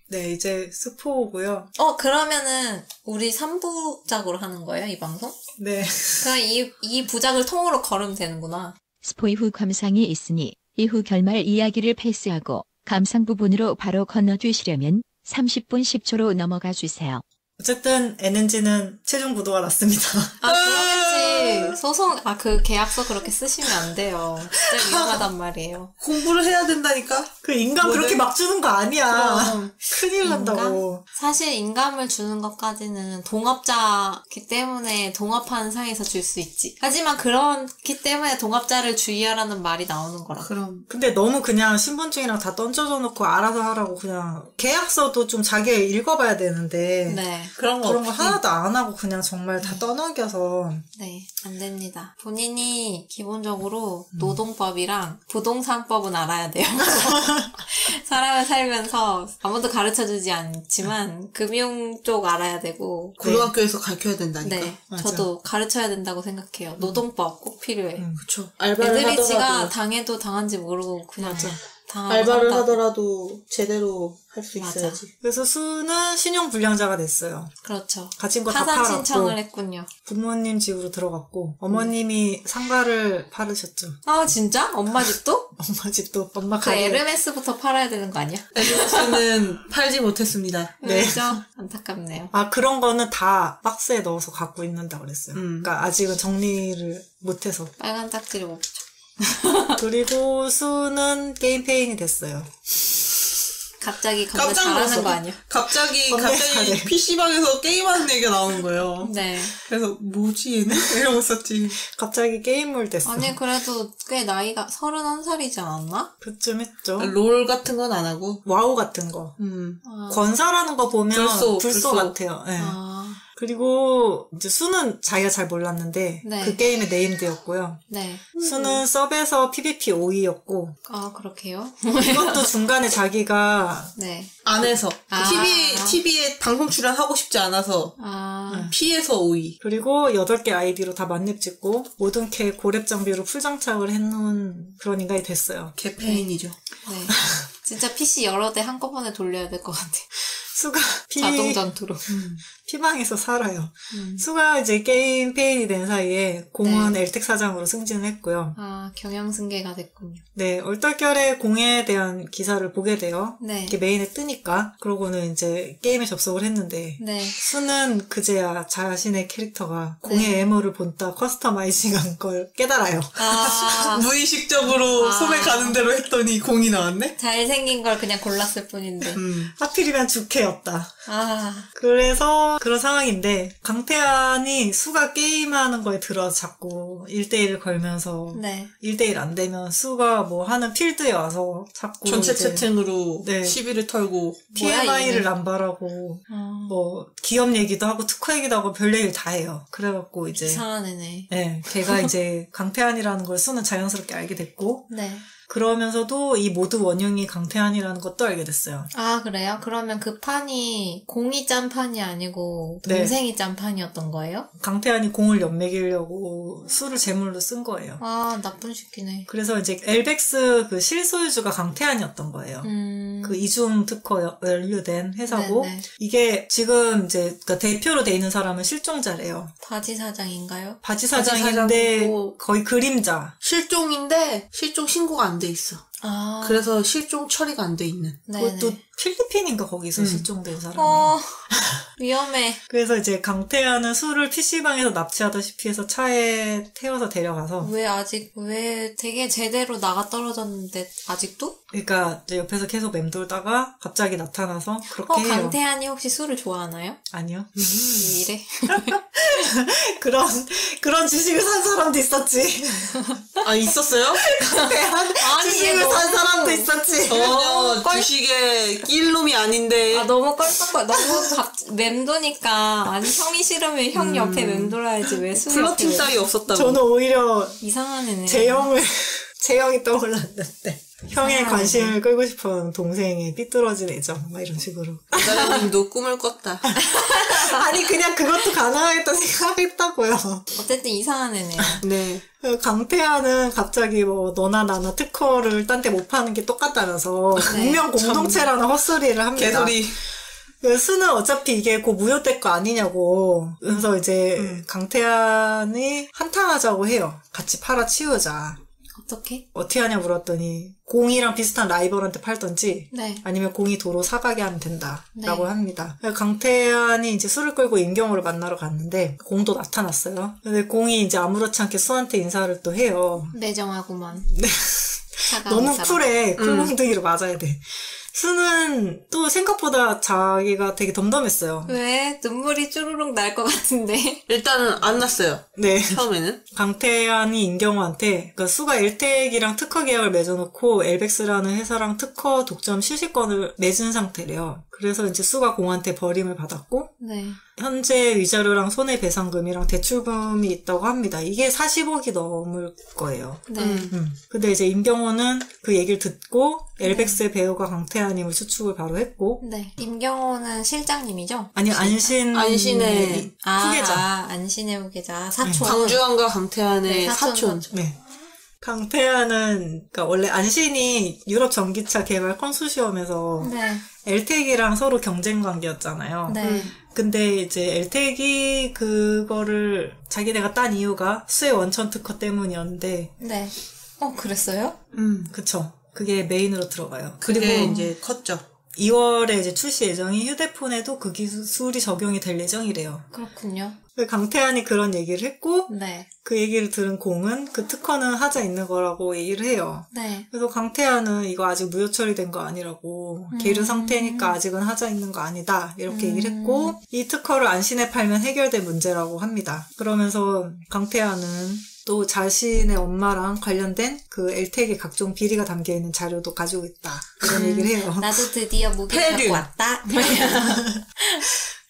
네, 이제 스포고요. 그러면은 우리 3부작으로 하는 거예요, 이 방송? 네. 그럼 이 부작을 통으로 걸으면 되는구나. 스포 이후 감상이 있으니 이후 결말 이야기를 패스하고 감상 부분으로 바로 건너뛰시려면 30분 10초로 넘어가 주세요. 어쨌든 NNG는 최종 구도가 났습니다. 그러겠지. 소송, 그 계약서 그렇게 쓰시면 안 돼요. 진짜 위험하단 말이에요. 공부를 해야 된다니까? 그 인감 그렇게 막 주는 거 아니야. 그럼. 큰일 난다고. 사실 인감을 주는 것까지는 동업자기 때문에 동업하는 사이에서 줄 수 있지. 하지만 그렇기 때문에 동업자를 주의하라는 말이 나오는 거라. 그럼. 근데 너무 그냥 신분증이랑 다 던져줘 놓고 알아서 하라고 그냥 계약서도 좀 자기가 읽어봐야 되는데 네. 그런 거 하나도 안 하고 그냥 정말 다 떠넘겨서 네, 안 됩니다. 본인이 기본적으로 노동법이랑 부동산법은 알아야 돼요. 사람을 살면서 아무도 가르쳐주지 않지만 금융 쪽 알아야 되고. 고등학교에서 가르쳐야 된다니까. 네, 맞아. 저도 가르쳐야 된다고 생각해요. 노동법 꼭 필요해. 그쵸. 알바를 애들이 지가 하더라도. 당해도 당한지 모르고 그냥 맞아. 알바를 산다고. 하더라도 제대로 할 수 맞아. 있어야지. 그래서 수는 신용불량자가 됐어요. 그렇죠. 가진 거 다 파산 팔았고 신청을 했군요. 부모님 집으로 들어갔고 어머님이 상가를 팔으셨죠. 아 진짜? 엄마 집도? 엄마 집도 엄마 그 가게. 에르메스부터 팔아야 되는 거 아니야? 에르메스는 팔지 못했습니다. 네. 그죠? 안타깝네요. 아 그런 거는 다 박스에 넣어서 갖고 있는다 그랬어요. 그러니까 아직은 정리를 못해서. 빨간 딱지를 못 붙여. 그리고 수는 게임 페인이 됐어요. 갑자기 건배 깜짝 잘하는 놀랐어. 거 아니야? 갑자기 건배 잘해. PC방에서 게임하는 얘기가 나오는 거예요. 네. 그래서 뭐지 얘는? 이러고 있었지. 갑자기 게임물 됐어. 아니 그래도 꽤 나이가 31살이지 않았나? 그쯤 했죠. 롤 같은 건 안 하고. 와우 같은 거. 아. 권사라는 거 보면 불소 불소. 같아요. 네. 아, 그리고 이제 수는 자기가 잘 몰랐는데 네. 그 게임의 네임드였고요. 네. 수는 서브에서 PVP 5위였고 아 그렇게요? 이것도 중간에 자기가 네. 안에서. 아. TV에 방송 출연하고 싶지 않아서 아, P에서 5위. 그리고 8개 아이디로 다 만렙 찍고 모든 캐 고렙 장비로 풀장착을 해놓은 그런 인간이 됐어요. 개페인이죠. 네. 진짜 PC 여러 대 한꺼번에 돌려야 될 것 같아. 수가 자동 전투로. 피방에서 살아요. 수가 이제 게임 페인이 된 사이에 공은 네. 엘텍 사장으로 승진을 했고요. 아, 경영승계가 됐군요. 네, 얼떨결에 공에 대한 기사를 보게 돼요. 네. 이렇게 메인에 뜨니까. 그러고는 이제 게임에 접속을 했는데 네. 수는 그제야 자신의 캐릭터가 공의 네. 애모를 본따 커스터마이징한 걸 깨달아요. 아, 무의식적으로 아. 손에 가는 대로 했더니 공이 나왔네? 잘생긴 걸 그냥 골랐을 뿐인데. 하필이면 주캐였다. 아, 그래서 그런 상황인데 강태환이 수가 게임하는 거에 들어서 자꾸 1대1을 걸면서 네. 1대1 안 되면 수가 뭐 하는 필드에 와서 자꾸 전체 이제 채팅으로 네. 시비를 털고. TMI를 뭐야, 남발하고 아, 뭐 기업 얘기도 하고 특허 얘기도 하고 별 얘기를 다 해요. 그래갖고 이제 이상한 애네. 네, 걔가 이제 강태환이라는 걸 수는 자연스럽게 알게 됐고 네. 그러면서도 이 모두 원흉이 강태환이라는 것도 알게 됐어요. 아, 그래요? 그러면 그 판이 공이 짠 판이 아니고 네. 동생이 짠 판이었던 거예요? 강태환이 공을 연맥이려고 수를 제물로 쓴 거예요. 아, 나쁜 새끼네. 그래서 이제 엘벡스 그 실소유주가 강태환이었던 거예요. 그 이중 특허 연루된 회사고 네네. 이게 지금 이제 그러니까 대표로 돼 있는 사람은 실종자래요. 바지 사장인가요? 바지 바지 사장인데 사장이고 거의 그림자. 실종인데 실종 신고가 안 돼 있어. 아, 그래서 실종 처리가 안 돼 있는. 네네. 그것도 필리핀인가 거기서 실종된 사람이. 위험해. 그래서 이제 강태환은 술을 PC방에서 납치하다시피 해서 차에 태워서 데려가서 왜 되게 제대로 나가 떨어졌는데, 아직도? 그러니까 이제 옆에서 계속 맴돌다가 갑자기 나타나서 그렇게 해요. 강태환이 혹시 술을 좋아하나요? 아니요. 왜 이래? 그런 주식을 산 사람도 있었지. 아, 있었어요? 강태환 아니, 주식을 얘 산 너무- 사람도 있었지. 전혀 껄- 주식에 낄 놈이 아닌데. 아, 너무 껄떡거려. 너무 맴도니까. 아니, 형이 싫으면 형 옆에 맴돌아야지. 왜 술을 플러팅 옆에 따위 없었다고. 저는 오히려 이상한 애네. 제형을 채영이 떠올랐는데 형의 관심을 끌고 싶은 동생의 삐뚤어진 애정 막 이런 식으로. 나라님도 꿈을 꿨다. 아니 그냥 그것도 가능하겠다 생각했다고요. 어쨌든 이상한 애네요. 네. 강태환은 갑자기 뭐 너나 나나 특허를 딴 데 못 파는 게 똑같다면서 네. 운명 공동체라는 헛소리를 합니다. 개소리. 수는 어차피 이게 그 무효될 거 아니냐고. 그래서 이제 강태환이 한탕하자고 해요. 같이 팔아치우자. 어떻게 하냐 물었더니 공이랑 비슷한 라이벌한테 팔던지 네. 아니면 공이 도로 사가게 하면 된다라고 네. 합니다. 강태환이 이제 술을 끌고 임경호를 만나러 갔는데 공도 나타났어요. 근데 공이 이제 아무렇지 않게 수한테 인사를 또 해요. 매정하구만. 네. 차가운 너무 사람. 쿨해. 쿨몽둥이로 맞아야 돼. 수는 또 생각보다 자기가 되게 덤덤했어요. 왜? 눈물이 쭈루룩 날 것 같은데. 일단은 안 났어요. 네. 처음에는. 강태환이 임경호한테 그러니까 수가 엘텍이랑 특허 계약을 맺어놓고 엘벡스라는 회사랑 특허 독점 실시권을 맺은 상태래요. 그래서 이제 수가 공한테 버림을 받았고 네. 현재 위자료랑 손해배상금이랑 대출금이 있다고 합니다. 이게 40억이 넘을 거예요. 네. 근데 이제 임경호는 그 얘기를 듣고 엘벡스의 배우가 강태환임을 추측을 바로 했고 네. 임경호는 실장님이죠? 아니 안신의 후계자. 안신의 후계자. 사촌. 강주환과 강태환의 네, 사촌. 네. 강태환은 그러니까 원래 안신이 유럽 전기차 개발 컨소시엄에서 네. 엘텍이랑 서로 경쟁 관계였잖아요. 네. 근데 이제 엘텍이 그거를 자기네가 딴 이유가 수의 원천 특허 때문이었는데 네. 그랬어요? 그쵸. 그게 메인으로 들어가요. 그게 그리고 이제 컸죠. 2월에 이제 출시 예정이 휴대폰에도 그 기술이 적용이 될 예정이래요. 그렇군요. 강태환이 그런 얘기를 했고 네. 그 얘기를 들은 공은 그 특허는 하자 있는 거라고 얘기를 해요. 네. 그래서 강태환은 이거 아직 무효 처리된 거 아니라고 계류 상태니까 아직은 하자 있는 거 아니다 이렇게 얘기를 했고 이 특허를 안신에 팔면 해결될 문제라고 합니다. 그러면서 강태환은 또 자신의 엄마랑 관련된 그 엘텍의 각종 비리가 담겨있는 자료도 가지고 있다 이런 얘기를 해요. 나도 드디어 무기 폐륜. 갖고 왔다.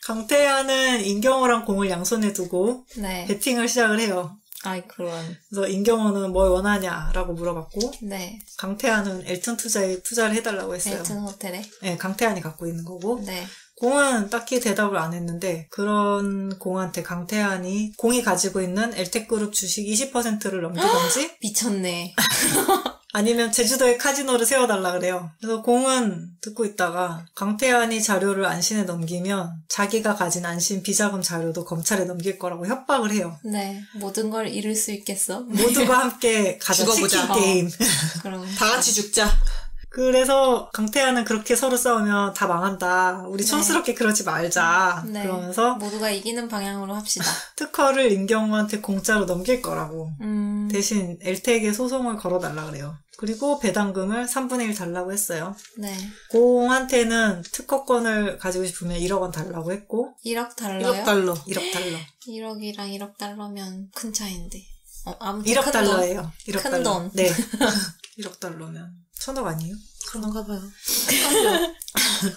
강태환은 임경호랑 공을 양손에 두고 네. 배팅을 시작을 해요. 아이 그런. 그래서 임경호는 뭘 원하냐라고 물어봤고 네. 강태환은 엘튼 투자에 투자를 해달라고 했어요. 엘튼 호텔에. 네, 강태환이 갖고 있는 거고 네. 공은 딱히 대답을 안 했는데 그런 공한테 강태환이 공이 가지고 있는 엘텍그룹 주식 20%를 넘기던지 미쳤네. 아니면 제주도에 카지노를 세워달라 그래요. 그래서 공은 듣고 있다가 강태환이 자료를 안신에 넘기면 자기가 가진 안신 비자금 자료도 검찰에 넘길 거라고 협박을 해요. 네. 모든 걸 잃을 수 있겠어. 모두가 함께 가자 죽어보자. 치킨 게임. 그럼. 다 같이 죽자. 그래서 강태환은 그렇게 서로 싸우면 다 망한다. 우리 촌스럽게 그러지 말자. 네. 그러면서 모두가 이기는 방향으로 합시다. 특허를 임경호한테 공짜로 넘길 거라고. 대신 엘텍에 소송을 걸어달라 그래요. 그리고 배당금을 3분의 1 달라고 했어요. 네. 공한테는 특허권을 가지고 싶으면 1억 원 달라고 했고 1억 달러요? 1억 달러. 1억 달러. 1억이랑 1억 달러면 큰 차이인데. 아무튼 1억 큰 달러예요. 1억 큰 달러. 돈. 네. 1억 달러면 1,000억 아니에요? 그런가 봐요.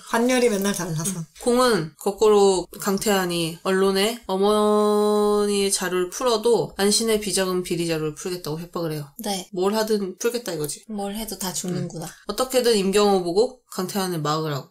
환율이 맨날 달라서. 공은 거꾸로 강태환이 언론에 어머니의 자료를 풀어도 안신의 비자금 비리 자료를 풀겠다고 협박을 해요. 네. 뭘 하든 풀겠다 이거지. 뭘 해도 다 죽는구나. 어떻게든 임경호 보고 강태환을 막으라고.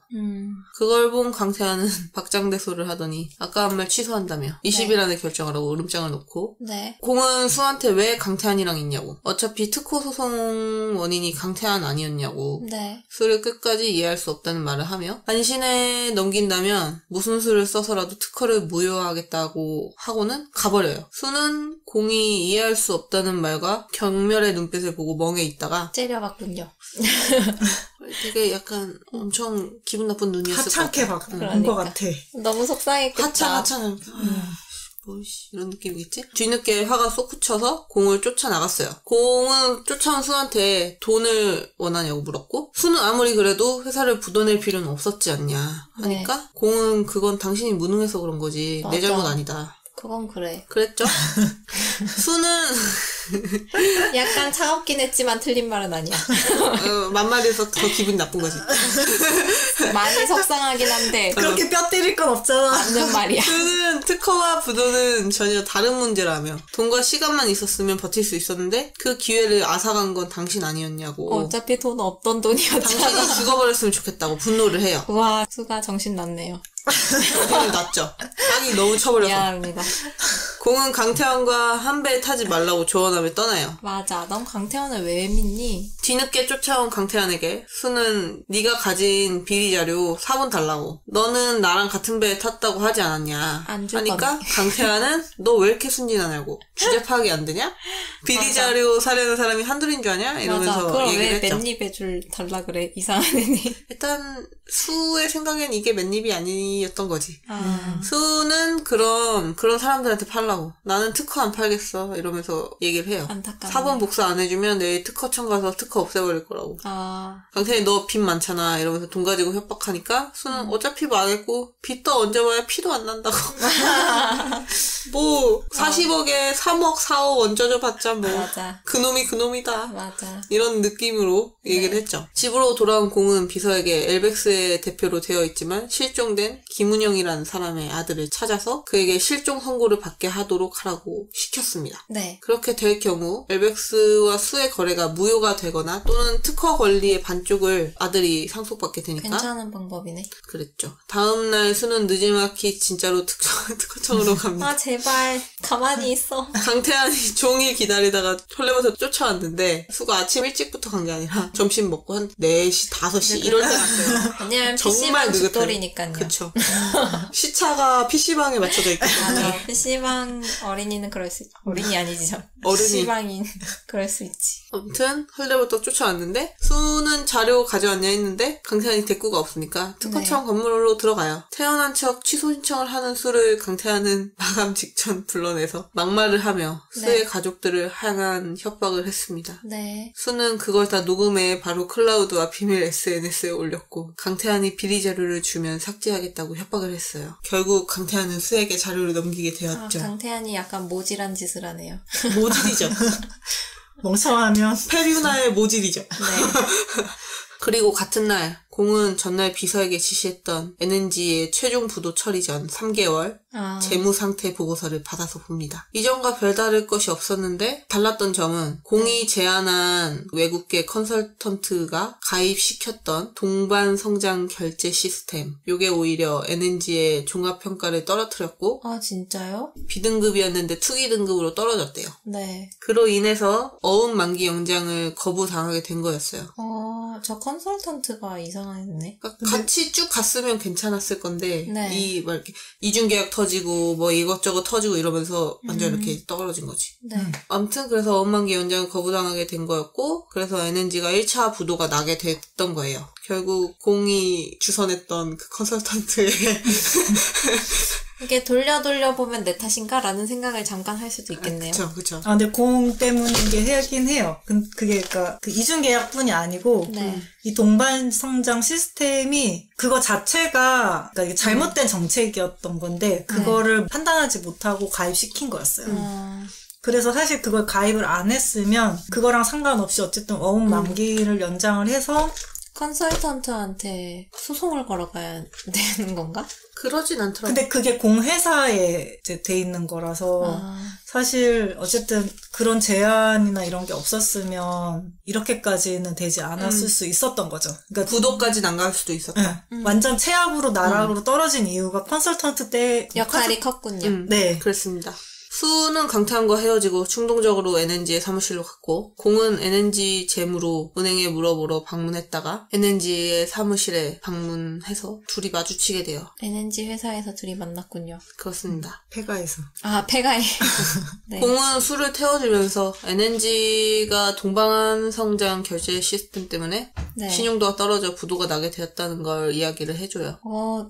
그걸 본 강태환은 박장대소를 하더니 아까 한 말 취소한다며 20일 안에 결정하라고 으름장을 놓고 네. 공은 수한테 왜 강태환이랑 있냐고 어차피 특허 소송 원인이 강태환 아니었냐고 네. 수를 끝까지 이해할 수 없다는 말을 하며 안신에 넘긴다면 무슨 수를 써서라도 특허를 무효하겠다고 하고는 가버려요. 수는 공이 이해할 수 없다는 말과 경멸의 눈빛을 보고 멍해 있다가 째려봤군요. 되게 약간 엄청 기분 나쁜 눈이었을 것 하찮게 같아. 본 그러니까. 것 같아. 너무 속상했겠다. 하찮. 뭐이씨 이런 느낌이겠지? 뒤늦게 화가 솟구쳐서 공을 쫓아나갔어요. 공은 쫓아온 수한테 돈을 원하냐고 물었고 수는 아무리 그래도 회사를 부도낼 필요는 없었지 않냐 하니까 공은 그건 당신이 무능해서 그런 거지 내 맞아. 잘못 아니다. 그건 그래. 그랬죠? 수는 약간 차갑긴 했지만 틀린 말은 아니야. 만말에서 더 기분 나쁜 거지. 많이 속상하긴 한데 그렇게 뼈 때릴 건 없잖아. 맞는 말이야. 수는 특허와 부도는 전혀 다른 문제라며 돈과 시간만 있었으면 버틸 수 있었는데 그 기회를 앗아간 건 당신 아니었냐고. 어차피 돈 없던 돈이었잖아. 당신이 죽어버렸으면 좋겠다고 분노를 해요. 와, 수가 정신 났네요. 정신을 놨죠. 땅이 너무 쳐버려서. 미안합니다. 공은 강태환과 한 배에 타지 말라고 조언하며 떠나요. 맞아. 넌 강태환을 왜 믿니? 뒤늦게 쫓아온 강태환에게 수는 네가 가진 비리 자료 4분 달라고. 너는 나랑 같은 배에 탔다고 하지 않았냐. 안 줄 하니까 건데. 강태환은 너 왜 이렇게 순진하냐고. 주제 파악이 안 되냐? 비리 자료 사려는 사람이 한둘인 줄 아냐? 맞아. 이러면서 그럼 얘기를 왜 했죠. 맨입에 줄 달라 그래? 이상한 애니. 일단 수의 생각엔 이게 맨입이 아니었던 거지. 아, 수는 그럼 그런 사람들한테 팔라고. 나는 특허 안 팔겠어. 이러면서 얘기를 해요. 안타깝네. 4번 복사 안 해주면 내일 특허청 가서 특허 없애버릴 거라고. 아, 강태현이 너 빚 많잖아. 이러면서 돈 가지고 협박하니까 수는 어차피 망했고 빚도 얹어봐야 피도 안 난다고. 뭐 40억에 3억 4억 얹어줘봤자 뭐 맞아. 그놈이 그놈이다. 맞아. 이런 느낌으로 얘기를 했죠. 집으로 돌아온 공은 비서에게 엘벡스의 대표로 되어 있지만 실종된 김은영이라는 사람의 아들을 찾아서 그에게 실종 선고를 받게 하도록 하라고 시켰습니다. 네. 그렇게 될 경우 엘벡스와 수의 거래가 무효가 되거나 또는 특허 권리의 반쪽을 아들이 상속받게 되니까 괜찮은 방법이네. 그랬죠. 다음날 수는 느지막이 진짜로 특허청으로 갑니다. 아, 제발. 가만히 있어. 강태환이 종일 기다리다가 헐레버터 쫓아왔는데 수가 아침 일찍부터 간 게 아니라 점심 먹고 한 4시, 5시 이럴 때 갔어요. 왜냐면 정말 PC방 느긋해요. 죽돌이니까요. 그쵸. 시차가 PC방에 맞춰져 있기 때문에 맞아. PC방 어린이는 그럴 수 있지. 어린이 아니지, 저. 어른이. PC방인 그럴 수 있지. 아무튼 헐레버터 쫓아왔는데 수는 자료 가져왔냐 했는데 강태환이 대꾸가 없으니까 특허청 건물로 들어가요. 태어난 척 취소 신청을 하는 수를 강태환은 마감 직전 불러내서 막말을 하며 수의 가족들을 향한 협박을 했습니다. 네. 수는 그걸 다 녹음해 바로 클라우드와 비밀 SNS에 올렸고 강태환이 비리 자료를 주면 삭제하겠다고 협박을 했어요. 결국 강태환은 수에게 자료를 넘기게 아, 되었죠. 강태환이 약간 모질한 짓을 하네요. 모질이죠. 멍청하면 페류나의 모질이죠. 네. 그리고 같은 날 공은 전날 비서에게 지시했던 NNG의 최종 부도 처리 전 3개월 아, 재무 상태 보고서를 받아서 봅니다. 이전과 별다를 것이 없었는데 달랐던 점은 공이 제안한 외국계 컨설턴트가 가입시켰던 동반 성장 결제 시스템 요게 오히려 NNG의 종합평가를 떨어뜨렸고 아, 진짜요? B등급이었는데 투기 등급으로 떨어졌대요. 네. 그로 인해서 어음 만기 영장을 거부당하게 된 거였어요. 저 컨설턴트가 이상했네. 그러니까 같이 쭉 갔으면 괜찮았을 건데 네. 막 이렇게 이중계약 터지고 뭐 이것저것 터지고 이러면서 완전 이렇게 떨어진 거지. 네. 아무튼 그래서 어만기 연장을 거부당하게 된 거였고 그래서 NNG가 1차 부도가 나게 됐던 거예요. 결국 공이 주선했던 그 컨설턴트의 이게 보면 내 탓인가? 라는 생각을 잠깐 할 수도 있겠네요. 그쵸. 아, 근데 공 때문에 이게 하긴 해요. 그게, 그니까, 그 이중계약뿐이 아니고, 네. 이 동반 성장 시스템이, 그거 자체가, 그러니까 이게 잘못된 정책이었던 건데, 그거를 판단하지 못하고 가입시킨 거였어요. 그래서 사실 그걸 가입을 안 했으면, 그거랑 상관없이 어쨌든 어음 만기를 연장을 해서, 컨설턴트한테 소송을 걸어가야 되는 건가? 그러진 않더라고요. 근데 그게 공회사에 이제 돼 있는 거라서, 사실 어쨌든 그런 제한이나 이런 게 없었으면 이렇게까지는 되지 않았을 수 있었던 거죠. 그러니까 부도까지는 안 갈 수도 있었다. 완전 최악으로 나락으로 떨어진 이유가 컨설턴트 때 역할이 컸군요. 네. 그렇습니다. 수는 강태환과 헤어지고 충동적으로 NNG의 사무실로 갔고 공은 NNG 재무로 은행에 물어보러 방문했다가 NNG의 사무실에 방문해서 둘이 마주치게 돼요. NNG 회사에서 둘이 만났군요. 그렇습니다. 폐가에서. 아, 폐가에. 네. 공은 수를 태워주면서 NNG가 동방 성장 결제 시스템 때문에 네. 신용도가 떨어져 부도가 나게 되었다는 걸 이야기를 해줘요.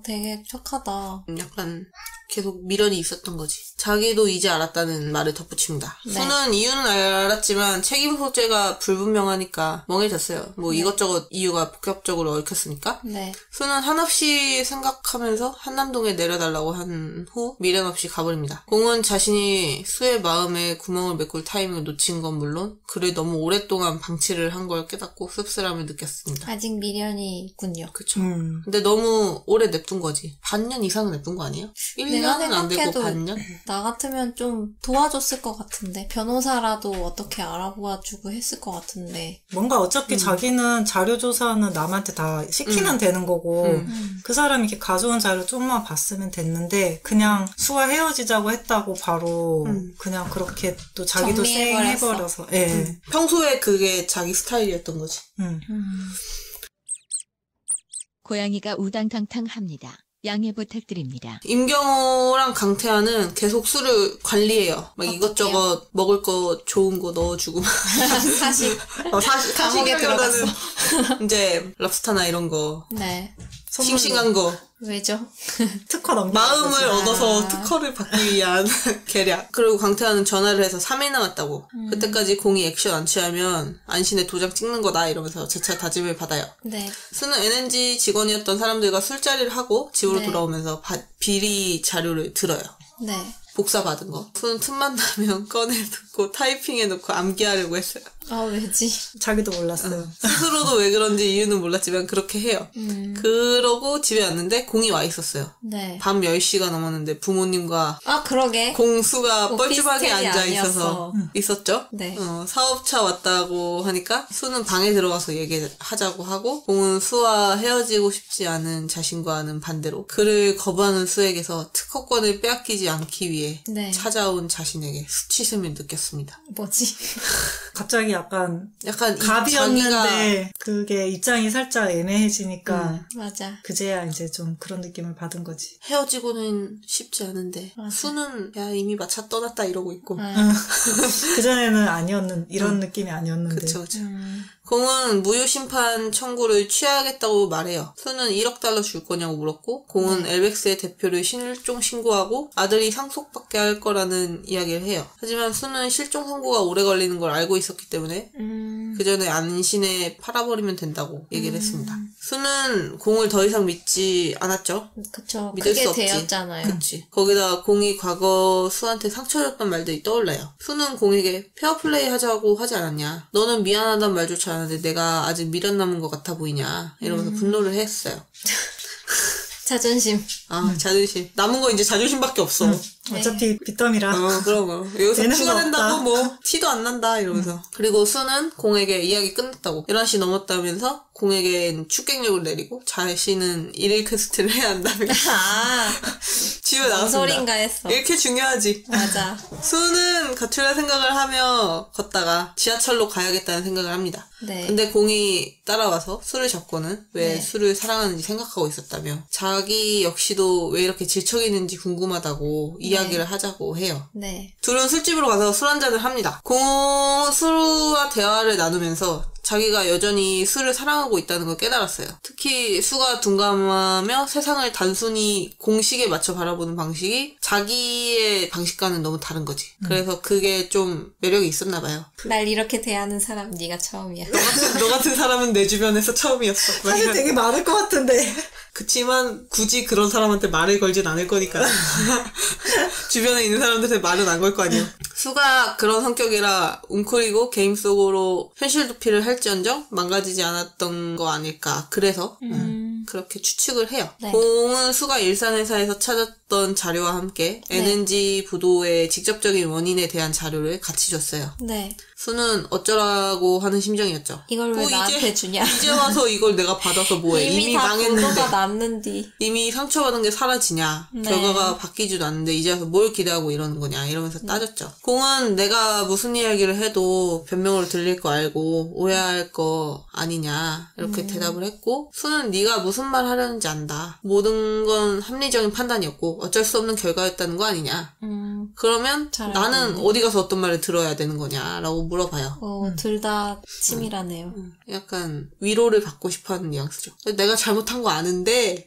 되게 착하다. 약간 계속 미련이 있었던 거지. 자기도 이제 이제 알았다는 말을 덧붙입니다. 네. 수는 이유는 알았지만 책임 소재가 불분명하니까 멍해졌어요. 뭐 이것저것 이유가 복합적으로 얽혔으니까. 네. 수는 한없이 생각하면서 한남동에 내려달라고 한 후 미련 없이 가버립니다. 공은 자신이 수의 마음에 구멍을 메꿀 타이밍을 놓친 건 물론 그를 너무 오랫동안 방치를 한 걸 깨닫고 씁쓸함을 느꼈습니다. 아직 미련이 있군요. 그쵸. 근데 너무 오래 냅둔 거지. 반년 이상은 냅둔 거 아니에요? 1년은 안 되고 생각해도 반년? 나 같으면 좀 도와줬을 것 같은데 변호사라도 어떻게 알아봐주고 했을 것 같은데 뭔가 어차피 자기는 자료 조사는 남한테 다 시키면 되는 거고 그 사람이 이렇게 가져온 자료 좀만 봤으면 됐는데 그냥 수와 헤어지자고 했다고 바로 그냥 그렇게 또 자기도 쌩해버려서 예. 평소에 그게 자기 스타일이었던 거지. 고양이가 우당탕탕합니다. 양해 부탁드립니다. 임경호랑 강태환은 계속 술을 관리해요. 막 이것저것 먹을 거 좋은 거 넣어주고 사실 감옥에 들어갔어. 이제 랍스타나 이런 거 네. 싱싱한 거 왜죠? 특허 넘겨 마음을 얻어서 특허를 받기 위한 계략. 그리고 강태환은 전화를 해서 3일 남았다고. 그때까지 공이 액션 안 취하면 안신의 도장 찍는 거다 이러면서 재차 다짐을 받아요. 네. 수는 NNG 직원이었던 사람들과 술자리를 하고 집으로 네. 돌아오면서 비리 자료를 들어요. 네. 복사 받은 거. 수는 틈만 나면 꺼내놓고 타이핑해놓고 암기하려고 했어요. 아 왜지? 자기도 몰랐어요. 스스로도 왜 그런지 이유는 몰랐지만 그렇게 해요. 그러고 집에 왔는데 공이 와 있었어요. 네. 밤 10시가 넘었는데 부모님과 아 그러게. 공수가 오피스텔이 뻘쭘하게 앉아 있어서 아니었어. 있었죠. 네. 사업차 왔다고 하니까 수는 방에 들어가서 얘기하자고 하고 공은 수와 헤어지고 싶지 않은 자신과는 반대로 그를 거부하는 수에게서 특허권을 빼앗기지 않기 위해 네. 찾아온 자신에게 수치심을 느꼈습니다. 뭐지? 갑자기 약간 약간 갑이었는데 그게 입장이 살짝 애매해지니까 맞아. 그제야 이제 좀 그런 느낌을 받은 거지. 헤어지고는 쉽지 않은데 맞아. 수는 야 이미 마차 떠났다 이러고 있고 그전에는 이런 느낌이 아니었는데. 그쵸. 공은 무효심판 청구를 취하겠다고 말해요. 수는 1억 달러 줄 거냐고 물었고 공은 엘벡스의 대표를 실종 신고하고 아들이 상속받게 할 거라는 이야기를 해요. 하지만 수는 실종 선고가 오래 걸리는 걸 알고 있었기 때문에 그 전에 안신에 팔아버리면 된다고 얘기를 했습니다. 수는 공을 더 이상 믿지 않았죠. 그쵸. 믿을 그게 수 없지. 되었잖아요. 그치. 거기다 공이 과거 수한테 상처 줬던 말들이 떠올라요. 수는 공에게 페어플레이 하자고 하지 않았냐. 너는 미안하단 말조차 않았는데 내가 아직 미련 남은 것 같아 보이냐. 이러면서 분노를 했어요. 자존심. 자존심. 남은 거 이제 자존심밖에 없어. 어차피 빚더미라. 그런 거. 여기서 내는 거 추가된다고 없다. 뭐 티도 안 난다 이러면서. 그리고 수는 공에게 이야기 끝났다고 11시 넘었다면서 공에겐 출객력을 내리고 자신은 일일 퀘스트를 해야 한다며 집에 무슨 나갔습니다. 소린가 했어. 이렇게 중요하지. 맞아. 수는 가출할 생각을 하며 걷다가 지하철로 가야겠다는 생각을 합니다. 네. 근데 공이 따라와서 술을 잡고는 왜 네. 술을 사랑하는지 생각하고 있었다며 자기 역시도 왜 이렇게 질척이는지 궁금하다고 이야기를 하자고 해요. 네. 둘은 술집으로 가서 술 한잔을 합니다. 공은 수와 대화를 나누면서 자기가 여전히 수를 사랑하고 있다는 걸 깨달았어요. 특히 수가 둔감하며 세상을 단순히 공식에 맞춰 바라보는 방식이 자기의 방식과는 너무 다른 거지. 그래서 그게 좀 매력이 있었나 봐요. 날 이렇게 대하는 사람 네가 처음이야. 너 같은 사람은 내 주변에서 처음이었어. 사실 되게 많을 것 같은데. 그치만 굳이 그런 사람한테 말을 걸진 않을 거니까. 주변에 있는 사람들한테 말은 안 걸 거 아니에요. 수가 그런 성격이라 웅크리고 게임 속으로 현실 도피를 할지언정 망가지지 않았던 거 아닐까. 그래서 그렇게 추측을 해요. 네. 공은 수가 일산회사에서 찾았던 자료와 함께 NNG 부도의 직접적인 원인에 대한 자료를 같이 줬어요. 네. 수는 어쩌라고 하는 심정이었죠. 이걸 왜 뭐 나한테 주냐? 이제 와서 이걸 내가 받아서 뭐해. 이미 다 망했는데. 보도가 났는디. 이미 상처받은 게 사라지냐. 네. 결과가 바뀌지도 않는데 이제 와서 뭘 기대하고 이러는 거냐. 이러면서 따졌죠. 공은 내가 무슨 이야기를 해도 변명으로 들릴 거 알고 오해할 거 아니냐. 이렇게 대답을 했고 수는 네가 무슨 말 하려는지 안다. 모든 건 합리적인 판단이었고 어쩔 수 없는 결과였다는 거 아니냐. 그러면 잘 알고 나는 있네. 어디 가서 어떤 말을 들어야 되는 거냐라고 물어봐요. 둘 다 치밀하네요. 약간 위로를 받고 싶어하는 뉘앙스죠. 내가 잘못한 거 아는데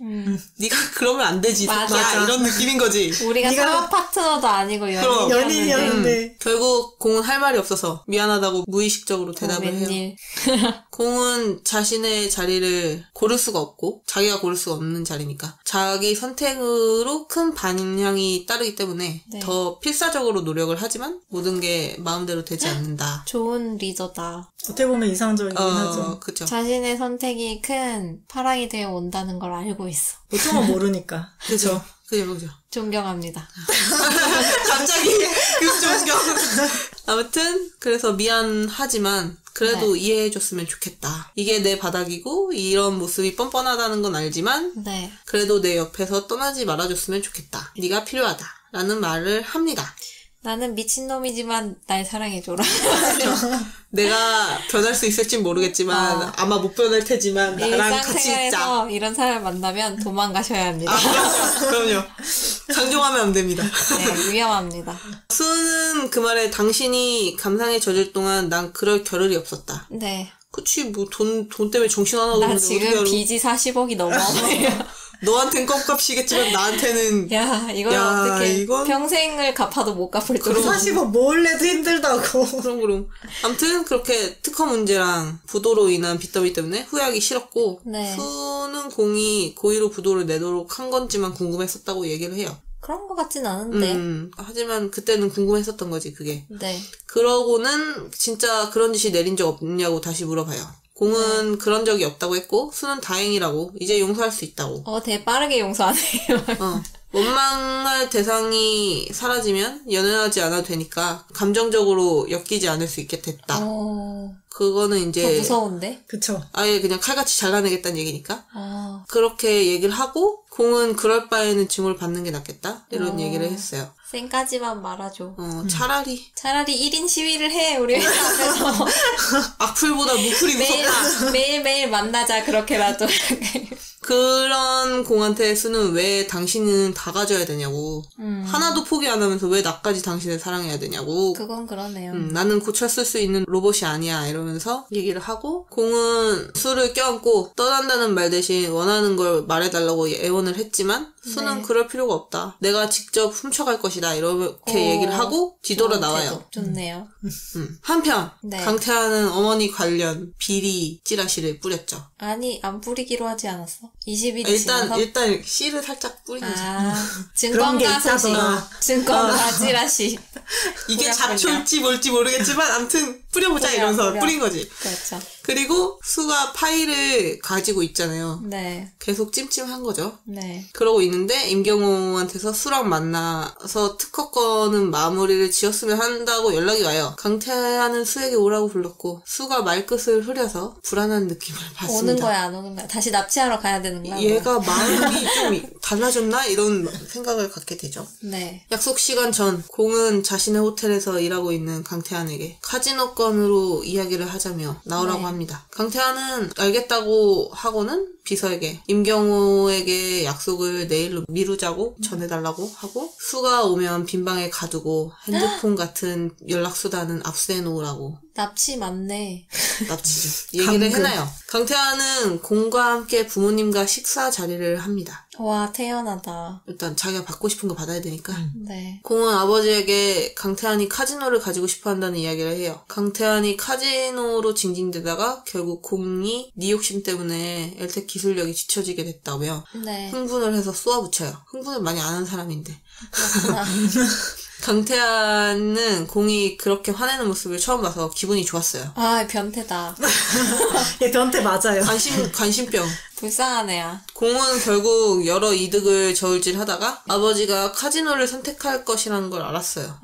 네가 그러면 안 되지. 맞아. 이런 느낌인 거지. 우리가 사업 파트너도 아니고 연인이었는데. 연인이었는데. 결국 공은 할 말이 없어서 미안하다고 무의식적으로 대답을 해요. 웬일. 공은 자신의 자리를 고를 수가 없고 자기가 고를 수가 없는 자리니까 자기 선택으로 큰 반향이 따르기 때문에 네. 더 필사적으로 노력을 하지만 모든 게 마음대로 되지 않는다. 좋은 리더다. 어떻게 보면 이상적이긴 하죠. 그죠. 자신의 선택이 큰 파랑이 되어 온다는 걸 알고 있어. 보통은 모르니까. 그죠. 그죠. 존경합니다. 갑자기 그 존경. 아무튼 그래서 미안하지만 그래도 이해해줬으면 좋겠다. 이게 내 바닥이고 이런 모습이 뻔뻔하다는 건 알지만 네. 그래도 내 옆에서 떠나지 말아줬으면 좋겠다. 네가 필요하다. 라는 말을 합니다. 나는 미친놈이지만 날 사랑해줘라. 내가 변할 수 있을진 모르겠지만 아마 못 변할 테지만 나랑 같이 있자. 일상생활에서 이런 사람을 만나면 도망가셔야 합니다. 그럼요. 강종하면 안 됩니다. 네, 위험합니다. 수는 그 말에 당신이 감상에 젖을 동안 난 그럴 겨를이 없었다. 네. 그치 뭐 돈 때문에 정신 하나도 나 없는데 어떻게 지금 알아. 빚이 40억이 넘어. 너한텐 껌값이겠지만 나한테는 야, 이걸 어떻게 평생을 갚아도 못 갚을 정도. 40억 몰래도 힘들다고. 그럼 아무튼 그렇게 특허 문제랑 부도로 인한 빚더미 때문에 후회하기 싫었고 네. 수는 공이 고의로 부도를 내도록 한 건지만 궁금했었다고 얘기를 해요. 그런 것 같진 않은데. 하지만 그때는 궁금했었던 거지 그게. 네. 그러고는 진짜 그런 짓이 내린 적 없냐고 다시 물어봐요. 공은 그런 적이 없다고 했고 수는 다행이라고 이제 용서할 수 있다고. 되게 빠르게 용서하네요. 원망할 대상이 사라지면 연연하지 않아도 되니까 감정적으로 엮이지 않을 수 있게 됐다. 그거는 이제 더 무서운데? 그쵸. 아예 그냥 칼같이 잘라내겠다는 얘기니까. 아. 그렇게 얘기를 하고 공은 그럴 바에는 증오를 받는 게 낫겠다 이런 얘기를 했어요. 쌩까지만 말아줘. 차라리 1인 시위를 해, 우리 회사 앞에서. 악플보다 무플이 무섭다. 매일매일 만나자, 그렇게라도. 그런 공한테 수는 왜 당신은 다 가져야 되냐고. 하나도 포기 안 하면서 왜 나까지 당신을 사랑해야 되냐고. 그건 그러네요. 나는 고쳤을 수 있는 로봇이 아니야 이러면서 얘기를 하고 공은 수를 껴안고 떠난다는 말 대신 원하는 걸 말해달라고 애원을 했지만 수는 그럴 필요가 없다. 내가 직접 훔쳐갈 것이다 이렇게 얘기를 하고 뒤돌아 나와요. 좋네요. 한편 네. 강태하는 어머니 관련 비리 찌라시를 뿌렸죠. 아니, 안 뿌리기로 하지 않았어? 20일이 지나서? 일단 씨를 살짝 뿌린 거지. 증권가 소식. 증권가 찌라시. 이게 잡초일지 뭘지 모르겠지만 아무튼 뿌려보자 이러면서 뿌린 거지. 그렇죠. 그리고 수가 파일을 가지고 있잖아요. 네. 계속 찜찜한 거죠. 네. 그러고 있는데 임경호한테서 수랑 만나서 특허권은 마무리를 지었으면 한다고 연락이 와요. 강태하는 수에게 오라고 불렀고 수가 말끝을 흐려서 불안한 느낌을 받습니다. 오는 거야 안 오는 거야? 다시 납치하러 가야 되는 거야? 얘가 마음이 좀 달라졌나? 이런 생각을 갖게 되죠. 네. 약속 시간 전 공은 자신의 호텔에서 일하고 있는 강태한에게 카지노권으로 이야기를 하자며 나오라고 합니다. 강태한은 알겠다고 하고는 비서에게 임경호에게 약속을 내일로 미루자고 전해달라고 하고 수가 오면 빈방에 가두고 핸드폰 같은 연락수단은 압수해놓으라고. 납치 맞네. 납치죠. 얘기를 해놔요. 강태환은 공과 함께 부모님과 식사 자리를 합니다. 와, 태연하다. 일단 자기가 받고 싶은 거 받아야 되니까. 네. 공은 아버지에게 강태환이 카지노를 가지고 싶어 한다는 이야기를 해요. 강태환이 카지노로 징징대다가 결국 공이 네 욕심 때문에 엘텍 기술력이 뒤처지게 됐다며 네. 흥분을 해서 쏘아붙여요. 흥분을 많이 안 한 사람인데. 그렇구나. 강태환은 공이 그렇게 화내는 모습을 처음 봐서 기분이 좋았어요. 아, 변태다. 얘 변태 맞아요. 관심병. 불쌍한 애야. 공은 결국 여러 이득을 저울질하다가 아버지가 카지노를 선택할 것이라는 걸 알았어요.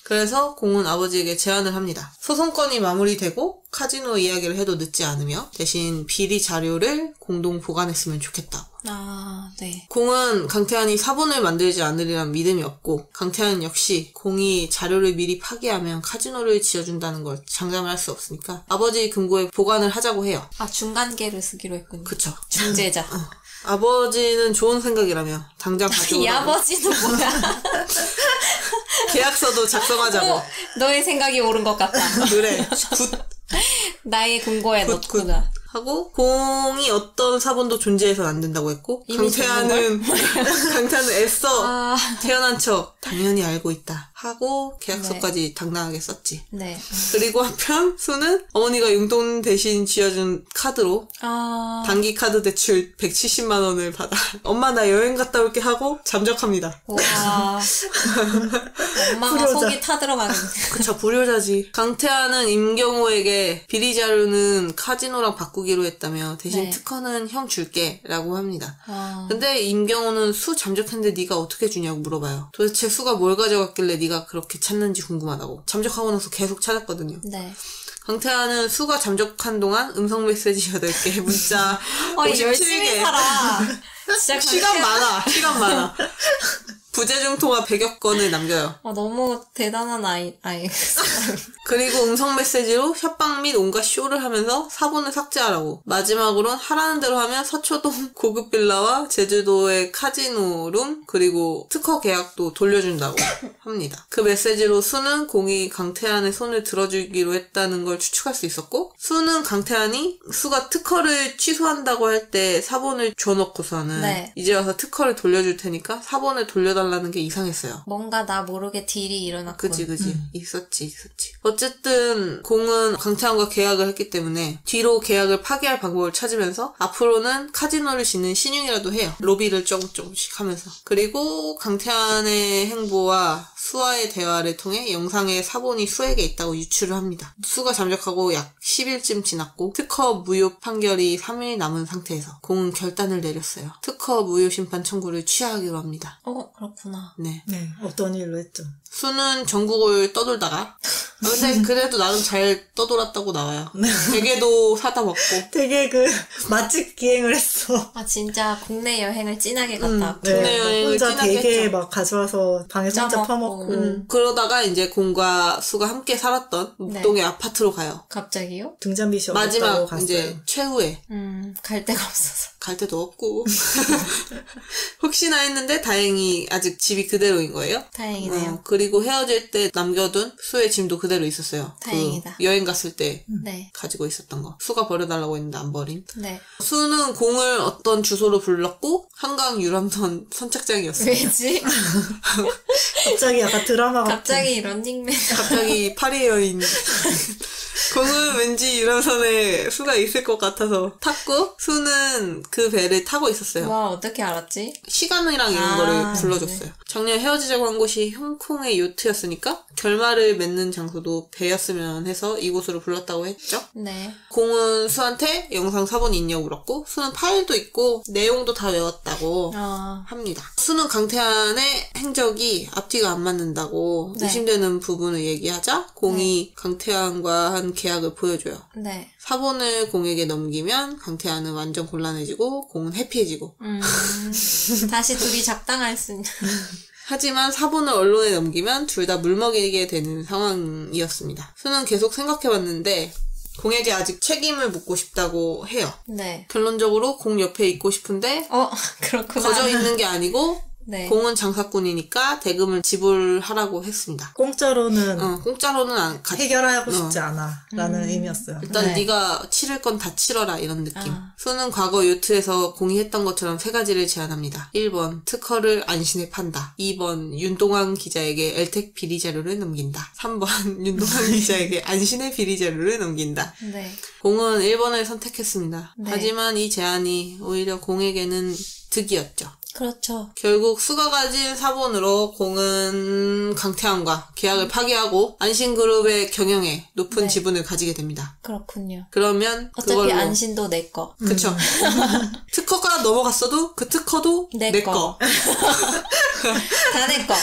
그래서 공은 아버지에게 제안을 합니다. 소송건이 마무리되고 카지노 이야기를 해도 늦지 않으며 대신 비리 자료를 공동 보관했으면 좋겠다고. 아, 네. 공은 강태환이 사본을 만들지 않으리란 믿음이 없고 강태환 역시 공이 자료를 미리 파기하면 카지노를 지어준다는 걸 장담을 할 수 없으니까 아버지 금고에 보관을 하자고 해요. 아, 중간계를 쓰기로 했군요. 그쵸. 중재자. 아버지는 좋은 생각이라며 당장 가져오라고. 이 아버지는 뭐야? 계약서도 작성하자고. 너의 생각이 옳은 것 같다. 그래. 굿. 나의 궁고에 굿, 넣구나. 하고 공이 어떤 사본도 존재해서는 안 된다고 했고 이미 강태환은 애써 아, 태어난 척 당연히 알고 있다 하고 계약서까지 당당하게 썼지. 네. 그리고 한편 수는 어머니가 용돈 대신 쥐어준 카드로 아, 단기 카드 대출 170만 원을 받아 엄마 나 여행 갔다 올게 하고 잠적합니다. 와. 엄마가 불효자. 속이 타들어가겠네. 그쵸, 불효자지. 강태환은 임경호에게 비리 자료는 카지노랑 바꾸기로 했다며 대신 네. 특허는 형 줄게 라고 합니다. 아, 근데 임경호는 수 잠적했는데 네가 어떻게 주냐고 물어봐요. 도대체 수가 뭘 가져갔길래 네가 그렇게 찾는지 궁금하다고. 잠적하고 나서 계속 찾았거든요. 네. 강태환은 수가 잠적한 동안 음성 메시지 8개, 문자 열심히 57개. 살아. 진짜 시간 많아. 부재중 통화 100여 건을 남겨요. 너무 대단한 아이. 그리고 음성 메시지로 협박 및 온갖 쇼를 하면서 사본을 삭제하라고. 마지막으로는 하라는 대로 하면 서초동 고급 빌라와 제주도의 카지노룸 그리고 특허 계약도 돌려준다고 합니다. 그 메시지로 수는 공이 강태환의 손을 들어주기로 했다는 걸 추측할 수 있었고 수는 강태환이 수가 특허를 취소한다고 할 때 사본을 줘놓고서는 네. 이제 와서 특허를 돌려줄 테니까 사본을 돌려달라는 게 이상했어요. 뭔가 나 모르게 딜이 일어났군. 그치. 있었지. 어쨌든 공은 강태환과 계약을 했기 때문에 뒤로 계약을 파기할 방법을 찾으면서 앞으로는 카지노를 짓는 신용이라도 해요. 로비를 조금씩 하면서. 그리고 강태환의 행보와 수와의 대화를 통해 영상의 사본이 수에게 있다고 유추를 합니다. 수가 잠적하고 약 10일쯤 지났고 특허 무효 판결이 3일 남은 상태에서 공은 결단을 내렸어요. 특허 무효 심판 청구를 취하기로 합니다. 그렇구나. 네. 네, 없던 일로 했죠. 수는 전국을 떠돌다가 근데 그래도 나름 잘 떠돌았다고 나와요. 네. 베개도 사다 먹고 되게 맛집 기행을 했어. 아, 진짜 국내 여행을 진하게 갔다 왔고. 네, 국내 여행을 혼자 진하게 베개 했죠. 막 가져와서 방에서 혼자 짜먹고. 퍼먹고 그러다가 이제 공과 수가 함께 살았던 네. 목동의 아파트로 가요. 갑자기요? 등잔빛이 어둡다고 마지막 갔어요. 이제 최후에 갈 데가 없어서. 갈 데도 없고 혹시나 했는데 다행히 아직 집이 그대로인 거예요. 다행이네요. 그리고 헤어질 때 남겨둔 수의 짐도 그대로 있었어요. 다행이다. 그 여행 갔을 때 네. 가지고 있었던 거. 수가 버려달라고 했는데 안 버린. 네. 수는 공을 어떤 주소로 불렀고 한강 유람선 선착장이었어요. 왜지? 갑자기 약간 드라마 같은. 갑자기 런닝맨. 갑자기 파리 여인. 공은 왠지 유람선에 수가 있을 것 같아서 탔고 수는 그 배를 타고 있었어요. 와, 어떻게 알았지? 시간이랑 이런 아, 거를 불러줬어요. 작년 헤어지자고 한 곳이 홍콩의 요트였으니까 결말을 맺는 장소도 배였으면 해서 이곳으로 불렀다고 했죠. 네. 공은 수한테 영상 사본이 있냐고 물었고 수는 파일도 있고 내용도 다 외웠다고 합니다. 수는 강태환의 행적이 앞뒤가 안 맞는다고 네. 의심되는 부분을 얘기하자 공이 강태환과 한 계약을 보여줘요. 네. 사본을 공에게 넘기면 강태환은 완전 곤란해지고 공은 해피해지고 다시 둘이 작당할 수 있는. 하지만 사본을 언론에 넘기면 둘 다 물먹이게 되는 상황이었습니다. 수는 계속 생각해봤는데 공에게 아직 책임을 묻고 싶다고 해요. 네. 결론적으로 공 옆에 있고 싶은데 그렇구나. 거저 있는 게 아니고 네. 공은 장사꾼이니까 대금을 지불하라고 했습니다. 공짜로는 공짜로는 안 해결하고 싶지 않아 라는 의미였어요. 일단 네. 네가 치를 건 다 치러라 이런 느낌. 아. 수는 과거 요트에서 공이 했던 것처럼 세 가지를 제안합니다. 1번 특허를 안신에 판다. 2번 윤동환 기자에게 엘텍 비리 자료를 넘긴다. 3번 윤동환 기자에게 안신의 비리 자료를 넘긴다. 네. 공은 1번을 선택했습니다. 네. 하지만 이 제안이 오히려 공에게는 득이었죠. 그렇죠. 결국 수가 가진 사본으로 공은 강태환과 계약을 파기하고 안신그룹의 경영에 높은 네. 지분을 가지게 됩니다. 그렇군요. 그러면 어차피 그걸로 안신도 내 거. 그쵸. 특허가 넘어갔어도 그 특허도 내 거. 다 내 거.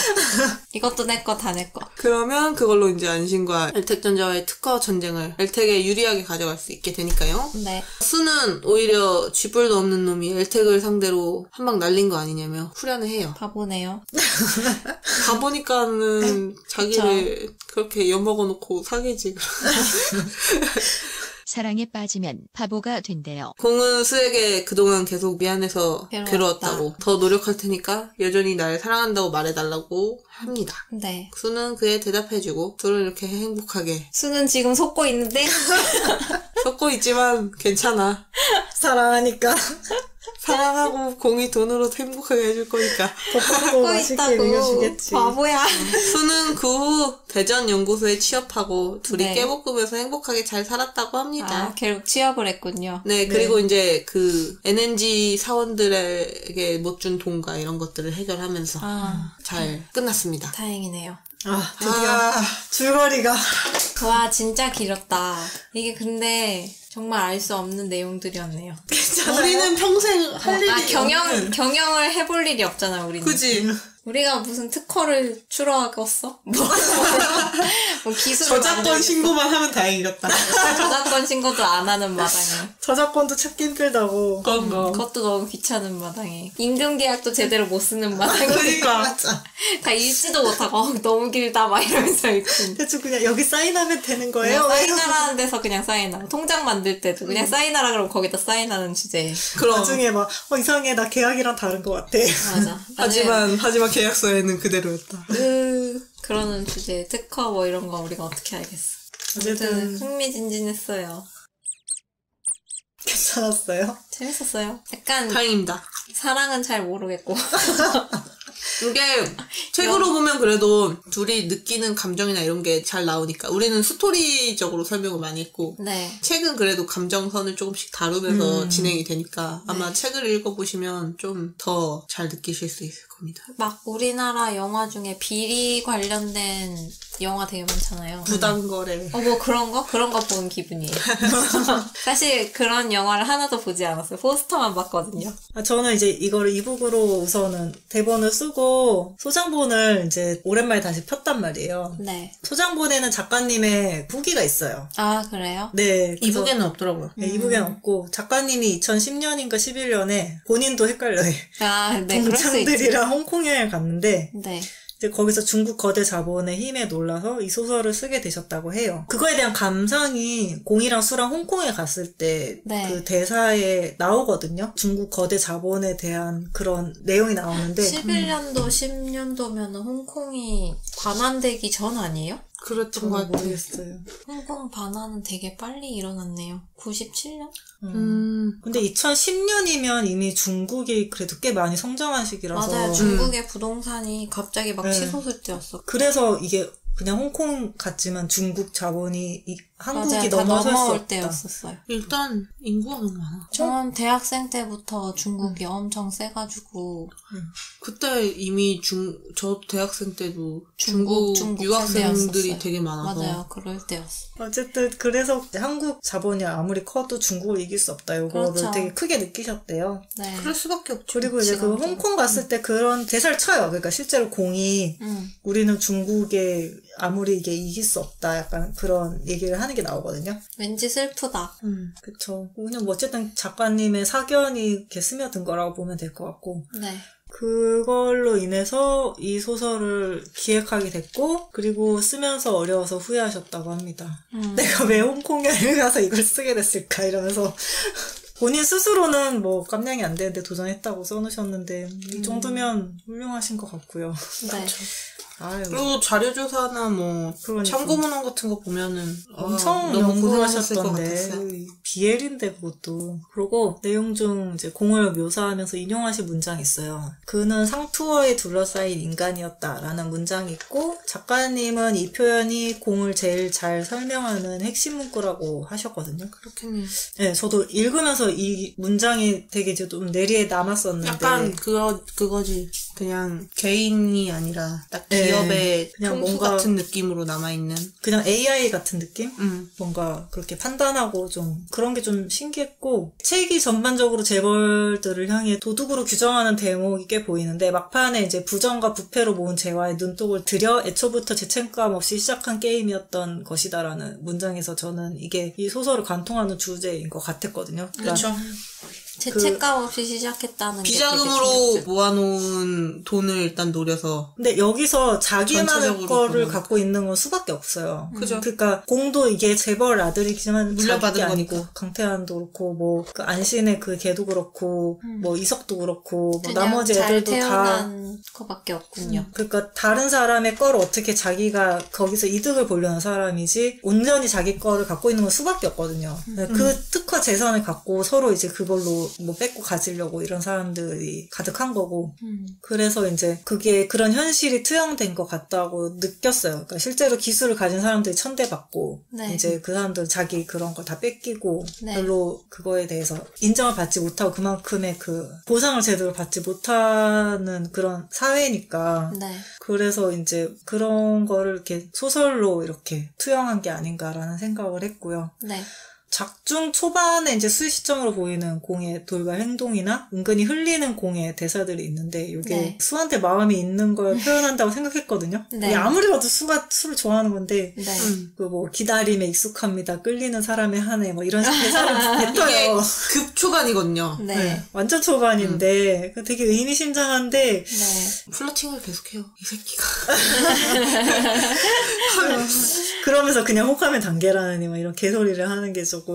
이것도 내 거, 다 내 거. 그러면 그걸로 이제 안신과 엘텍전자와의 특허 전쟁을 엘텍에 유리하게 가져갈 수 있게 되니까요. 네. 수는 오히려 쥐뿔도 없는 놈이 엘텍을 상대로 한 방 날린 거 아니냐며 후련을 해요. 바보네요. 가보니까는 자기를 그렇게 엿먹어 놓고 사귀지. 사랑에 빠지면 바보가 된대요. 공은 수에게 그동안 계속 미안해서 괴로웠다. 괴로웠다고. 더 노력할 테니까 여전히 날 사랑한다고 말해달라고 합니다. 네. 수는 그에 대답해주고 둘은 이렇게 행복하게 수는 지금 속고 있는데 섞고 있지만 괜찮아. 사랑하니까 사랑하고 공이 돈으로 행복하게 해줄 거니까. 더 받고 속고 맛있게 있다고. 먹여주겠지. 바보야. 수는 그 후 대전연구소에 취업하고 둘이 네. 깨볶으면서 행복하게 잘 살았다고 합니다. 아, 결국 취업을 했군요. 네, 그리고 이제 그 NNG 사원들에게 못 준 돈과 이런 것들을 해결하면서 아, 잘 끝났습니다. 다행이네요. 아, 드디어 줄거리가. 와, 진짜 길었다. 이게 근데 정말 알 수 없는 내용들이었네요. 우리는 평생 할 일이 아, 없는. 경영을 해볼 일이 없잖아, 우리는. 그지? 우리가 무슨 특허를 추러하겠어? 뭐 기술을 저작권 만들겠어? 신고만 하면 다행이겠다. 저작권 신고도 안 하는 마당에. 저작권도 찾기 힘들다고. 그런 거. 그것도 너무 귀찮은 마당에. 임금 계약도 제대로 못 쓰는 마당에. 그러니까. 맞아. 다 읽지도 못하고 너무 길다 막 이러면서 읽고. 대충 그냥 여기 사인하면 되는 거예요? 그냥 사인하라는 데서 그냥 사인하고. 통장 만들 때도 그냥 사인하라 그러면 거기다 사인하는 주제에. 그럼. 나중에 막 이상해 나 계약이랑 다른 것 같아. 맞아. 하지만 계약서에는 그대로였다. 그러는 주제 특허 뭐 이런 거 우리가 어떻게 알겠어. 어쨌든 아무튼 흥미진진했어요. 괜찮았어요. 재밌었어요. 약간 다행입니다. 사랑은 잘 모르겠고. 이게 책으로 보면 그래도 둘이 느끼는 감정이나 이런 게 잘 나오니까 우리는 스토리적으로 설명을 많이 했고 네. 책은 그래도 감정선을 조금씩 다루면서 진행이 되니까 아마 네. 책을 읽어보시면 좀 더 잘 느끼실 수 있을 겁니다. 막 우리나라 영화 중에 비리 관련된 영화 되게 많잖아요. 부당거래. 뭐 그런 거? 그런 거 본 기분이에요. 사실 그런 영화를 하나도 보지 않았어요. 포스터만 봤거든요. 저는 이제 이거를 이북으로 우선은 대본을 쓰고 소장본을 이제 오랜만에 다시 폈단 말이에요. 네. 소장본에는 작가님의 후기가 있어요. 아, 그래요? 네. 그래서 이북에는 없더라고요. 네, 이북엔 없고 작가님이 2010년인가 11년에 본인도 헷갈려요. 아, 네, 그럴 수 있지. 동창들이랑 홍콩 여행을 갔는데 네. 이제 거기서 중국 거대 자본의 힘에 놀라서 이 소설을 쓰게 되셨다고 해요. 그거에 대한 감상이 공이랑 수랑 홍콩에 갔을 때 네. 그 대사에 나오거든요. 중국 거대 자본에 대한 그런 내용이 나오는데 11년도, 10년도면 홍콩이 반환되기 전 아니에요? 그렇던 것 정말 같아요. 모르겠어요. 홍콩 반환은 되게 빨리 일어났네요. 97년? 근데 2010년이면 이미 중국이 그래도 꽤 많이 성장한 시기라서 맞아요. 중국의 부동산이 갑자기 막 네. 치솟을 때였어. 그래서 이게 그냥 홍콩 같지만 중국 자본이 한국이 맞아요. 다 넘어설 수 넘어올 없다. 때였었어요. 일단 인구가 너무 많아. 저는 대학생 때부터 중국이 엄청 세가지고 그때 이미 저 대학생 때도 중국 유학생들이 세대였었어요. 되게 많아서. 맞아요. 그럴 때였어. 어쨌든 그래서 한국 자본이 아무리 커도 중국을 이길 수 없다. 이거를 그렇죠. 되게 크게 느끼셨대요. 네. 그럴 수밖에 없죠. 그리고 이제 그 지금도. 홍콩 갔을 때 그런 대사를 쳐요. 그러니까 실제로 공이 우리는 중국에 아무리 이게 이길 수 없다. 약간 그런 얘기를 하는 게 나오거든요. 왠지 슬프다. 그쵸. 그냥 뭐 어쨌든 작가님의 사견이 이렇게 스며든 거라고 보면 될 것 같고. 네. 그걸로 인해서 이 소설을 기획하게 됐고, 그리고 쓰면서 어려워서 후회하셨다고 합니다. 내가 왜 홍콩 여행을 가서 이걸 쓰게 됐을까 이러면서. 본인 스스로는 뭐 깜냥이 안 되는데 도전했다고 써놓으셨는데, 이 정도면 훌륭하신 것 같고요. 네. 아유, 그리고 자료조사나 뭐 그러니까. 참고문헌 같은 거 보면은 엄청 너무 고생하셨을 것 연구하셨던데 같았어요. 비엘인데 그것도. 그리고 내용 중 이제 공을 묘사하면서 인용하신 문장이 있어요. 그는 상투어에 둘러싸인 인간이었다라는 문장이 있고, 작가님은 이 표현이 공을 제일 잘 설명하는 핵심 문구라고 하셨거든요. 그렇겠네요. 네, 저도 읽으면서 이 문장이 되게 이제 좀 뇌리에 남았었는데. 약간 그거지. 그냥 개인이 아니라 딱 네. 기업의 그냥 총수 뭔가- 같은 느낌으로 남아있는. 그냥 AI 같은 느낌? 뭔가 그렇게 판단하고 좀 그런 게 좀 신기했고, 책이 전반적으로 재벌들을 향해 도둑으로 규정하는 대목이 꽤 보이는데, 막판에 이제 부정과 부패로 모은 재화에 눈독을 들여 애초부터 죄책감 없이 시작한 게임이었던 것이다라는 문장에서 저는 이게 이 소설을 관통하는 주제인 것 같았거든요. 그러니까 그렇죠. 죄책감 없이 시작했다는 게 비자금으로 되게 충격적. 모아놓은 돈을 일단 노려서. 근데 여기서 자기만의 전체적으로 거를 보면. 갖고 있는 건 수밖에 없어요. 그죠. 그러니까 공도 이게 재벌 아들이지만 물려받은 자기 아니고 거니까. 강태환도 그렇고 뭐 그 안신의 그 걔도 그렇고 뭐 이석도 그렇고 뭐 그냥 나머지 잘 애들도 다 태어난 거밖에 없군요. 그러니까 다른 사람의 거를 어떻게 자기가 거기서 이득을 보려는 사람이지 온전히 자기 거를 갖고 있는 건 수밖에 없거든요. 그 특허 재산을 갖고 서로 이제 그걸로 뭐 뺏고 가지려고 이런 사람들이 가득한 거고 그래서 이제 그게 그런 현실이 투영된 것 같다고 느꼈어요. 그러니까 실제로 기술을 가진 사람들이 천대받고 네. 이제 그 사람들은 자기 그런 걸 다 뺏기고 네. 별로 그거에 대해서 인정을 받지 못하고 그만큼의 그 보상을 제대로 받지 못하는 그런 사회니까 네. 그래서 이제 그런 거를 이렇게 소설로 이렇게 투영한 게 아닌가라는 생각을 했고요. 네. 작중 초반에 이제 수시점으로 보이는 공의 돌발 행동이나 은근히 흘리는 공의 대사들이 있는데 이게 네. 수한테 마음이 있는 걸 표현한다고 생각했거든요. 네. 이게 아무리 봐도 수가 술을 좋아하는 건데 네. 그 뭐 기다림에 익숙합니다. 끌리는 사람에 한해 뭐 이런 대사를 이게 뱉어요. 급초반이거든요. 네. 네, 완전 초반인데 되게 의미심장한데 네. 플러팅을 계속해요. 이 새끼가. 그러면서 그냥 혹하면 단계라느니 막 이런 개소리를 하는 게 조금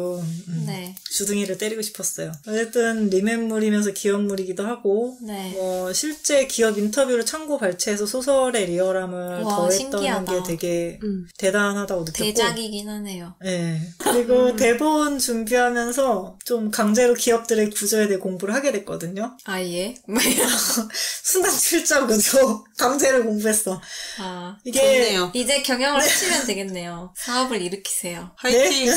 네. 주둥이를 때리고 싶었어요. 어쨌든 리멤물이면서 기업물이기도 하고 네. 실제 기업 인터뷰를 참고 발췌해서 소설의 리얼함을 와, 더했다는 신기하다. 게 되게 대단하다고 느꼈고 대작이긴 하네요. 네. 그리고 대본 준비하면서 좀 강제로 기업들의 구조에 대해 공부를 하게 됐거든요. 아예? 순간 출장 구조 강제로 공부했어. 아, 이게 좋네요. 이제 경영을 하시면 되겠네요. 사업을 일으키세요. 화이팅!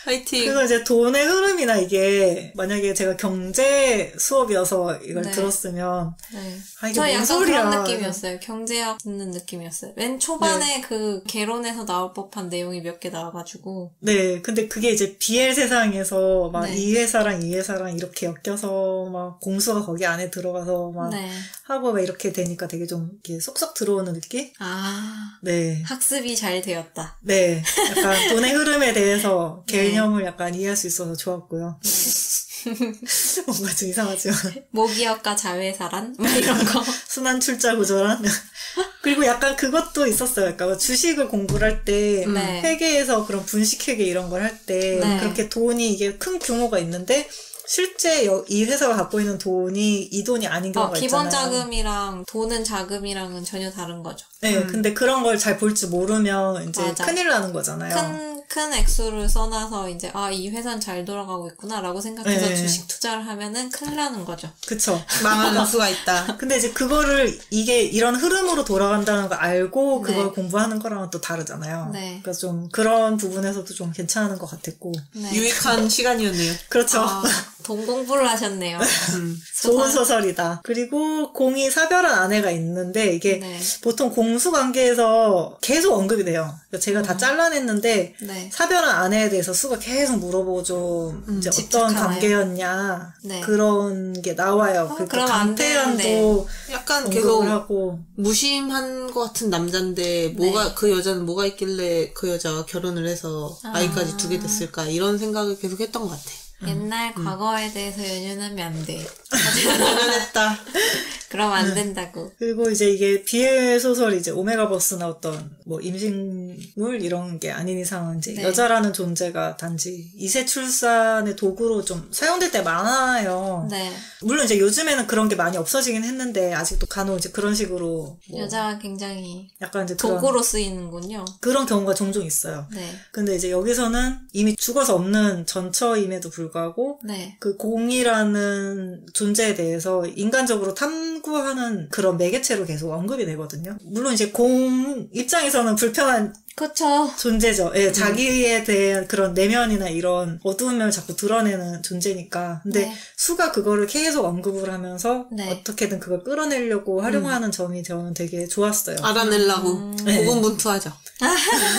화이팅! 그래서 이제 돈의 흐름이나 이게 만약에 제가 경제 수업이어서 이걸 네. 들었으면 네. 아 이게 저 뭔 약간 소리야. 그런 느낌이었어요. 경제학 듣는 느낌이었어요. 맨 초반에 그 개론에서 나올 법한 내용이 몇 개 나와가지고. 네, 근데 그게 이제 BL 세상에서 막 네. 이 회사랑 이 회사랑 이렇게 엮여서 막 공수가 거기 안에 들어가서 막 네. 하고 막 이렇게 되니까 되게 좀 이렇게 쏙쏙 들어오는 느낌? 아, 네. 학습이 잘 되었다. 네. 약간 돈의 흐름에 대해서 네. 개념을 약간 이해할 수 있어서 좋았고요. 뭔가 좀 이상하지만. 모기업과 자회사란? 막 이런 거. 순환 출자 구조란? 그리고 약간 그것도 있었어요. 그러니까 주식을 공부를 할 때, 네. 회계에서 그런 분식회계 이런 걸 할 때, 네. 그렇게 돈이 이게 큰 규모가 있는데, 실제 이 회사가 갖고 있는 돈이 이 돈이 아닌 경우가 기본 있잖아요. 자금이랑 도는 자금이랑은 전혀 다른 거죠. 네, 근데 그런 걸 잘 볼 줄 모르면 이제 맞아. 큰일 나는 거잖아요. 큰 액수를 써놔서 이제, 이 회사는 잘 돌아가고 있구나, 라고 생각해서 네. 주식 투자를 하면은 큰일 나는 거죠. 그쵸. 망하는 수가 있다. 근데 이제 그거를 이게 이런 흐름으로 돌아간다는 걸 알고 그걸 네. 공부하는 거랑은 또 다르잖아요. 네. 그래서 좀 그런 부분에서도 좀 괜찮은 것 같았고. 네. 유익한 시간이었네요. 그렇죠. 돈 공부를 하셨네요. 좋은 소설이다. 그리고 공이 사별한 아내가 있는데 이게 네. 보통 공수 관계에서 계속 언급이 돼요. 그러니까 제가 다 잘라냈는데 네. 사별한 아내에 대해서 수가 계속 물어보고 좀 이제 어떤 집착하나요? 관계였냐 네. 그런 게 나와요. 그러니까 그럼 안 강태환도 약간 계속 언급을 하고 무심한 것 같은 남잔데 뭐가 그 여자는 뭐가 있길래 그 여자가 결혼을 해서 아이까지 두게 됐을까 이런 생각을 계속 했던 것 같아. 옛날 과거에 대해서 연연하면 안 돼. 결혼했다. 그럼 안 된다고. 그리고 이제 이게 BL 소설이 이제 오메가버스나 어떤 뭐 임신물 이런 게 아닌 이상은 이제 네. 여자라는 존재가 단지 이세 출산의 도구로 좀 사용될 때 많아요. 네. 물론 이제 요즘에는 그런 게 많이 없어지긴 했는데 아직도 간혹 이제 그런 식으로 뭐 여자가 굉장히 약간 이제 도구로 쓰이는군요. 그런 경우가 종종 있어요. 네. 근데 이제 여기서는 이미 죽어서 없는 전처임에도 불구하고 네. 그 공이라는 존재에 대해서 인간적으로 탐구하는 그런 매개체로 계속 언급이 되거든요. 물론 이제 공 입장에서는 불편한 그쵸. 존재죠. 예, 자기에 대한 그런 내면이나 이런 어두운 면을 자꾸 드러내는 존재니까. 근데 네. 수가 그거를 계속 언급을 하면서 네. 어떻게든 그걸 끌어내려고 활용하는 점이 저는 되게 좋았어요. 알아내려고 네. 고군분투하죠.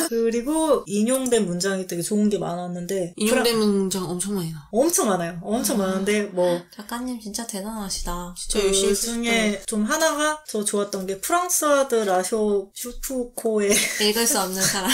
그리고 인용된 문장이 되게 좋은 게 많았는데 인용된 문장 엄청 많이 나. 엄청 많아요. 엄청 많은데 뭐 작가님 진짜 대단하시다. 진짜 열심히 그 쓰셨다. 중에 좀 하나가 더 좋았던 게 프랑스와드 라쇼 슈프코의 읽을 수 없는 사람.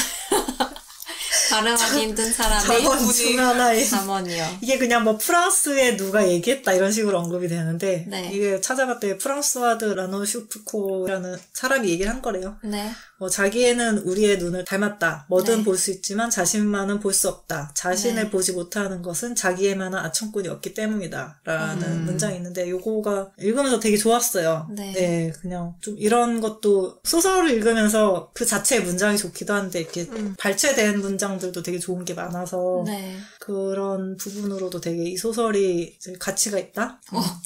발음하기 힘든 사람의 잠원 중 하나인. 잠원이요. 이게 그냥 뭐 프랑스에 누가 얘기했다 이런 식으로 언급이 되는데 네. 이게 찾아봤더니 프랑스와드 라노슈프코라는 사람이 얘기를 한 거래요. 네. 자기애는 우리의 눈을 닮았다. 뭐든 네. 볼 수 있지만 자신만은 볼 수 없다. 자신을 네. 보지 못하는 것은 자기애만한 아청꾼이 없기 때문이다. 라는 문장이 있는데 요거가 읽으면서 되게 좋았어요. 네. 그냥 좀 이런 것도 소설을 읽으면서 그 자체의 문장이 좋기도 한데 이렇게 발췌된 문장들도 되게 좋은 게 많아서 네. 그런 부분으로도 되게 이 소설이 가치가 있다?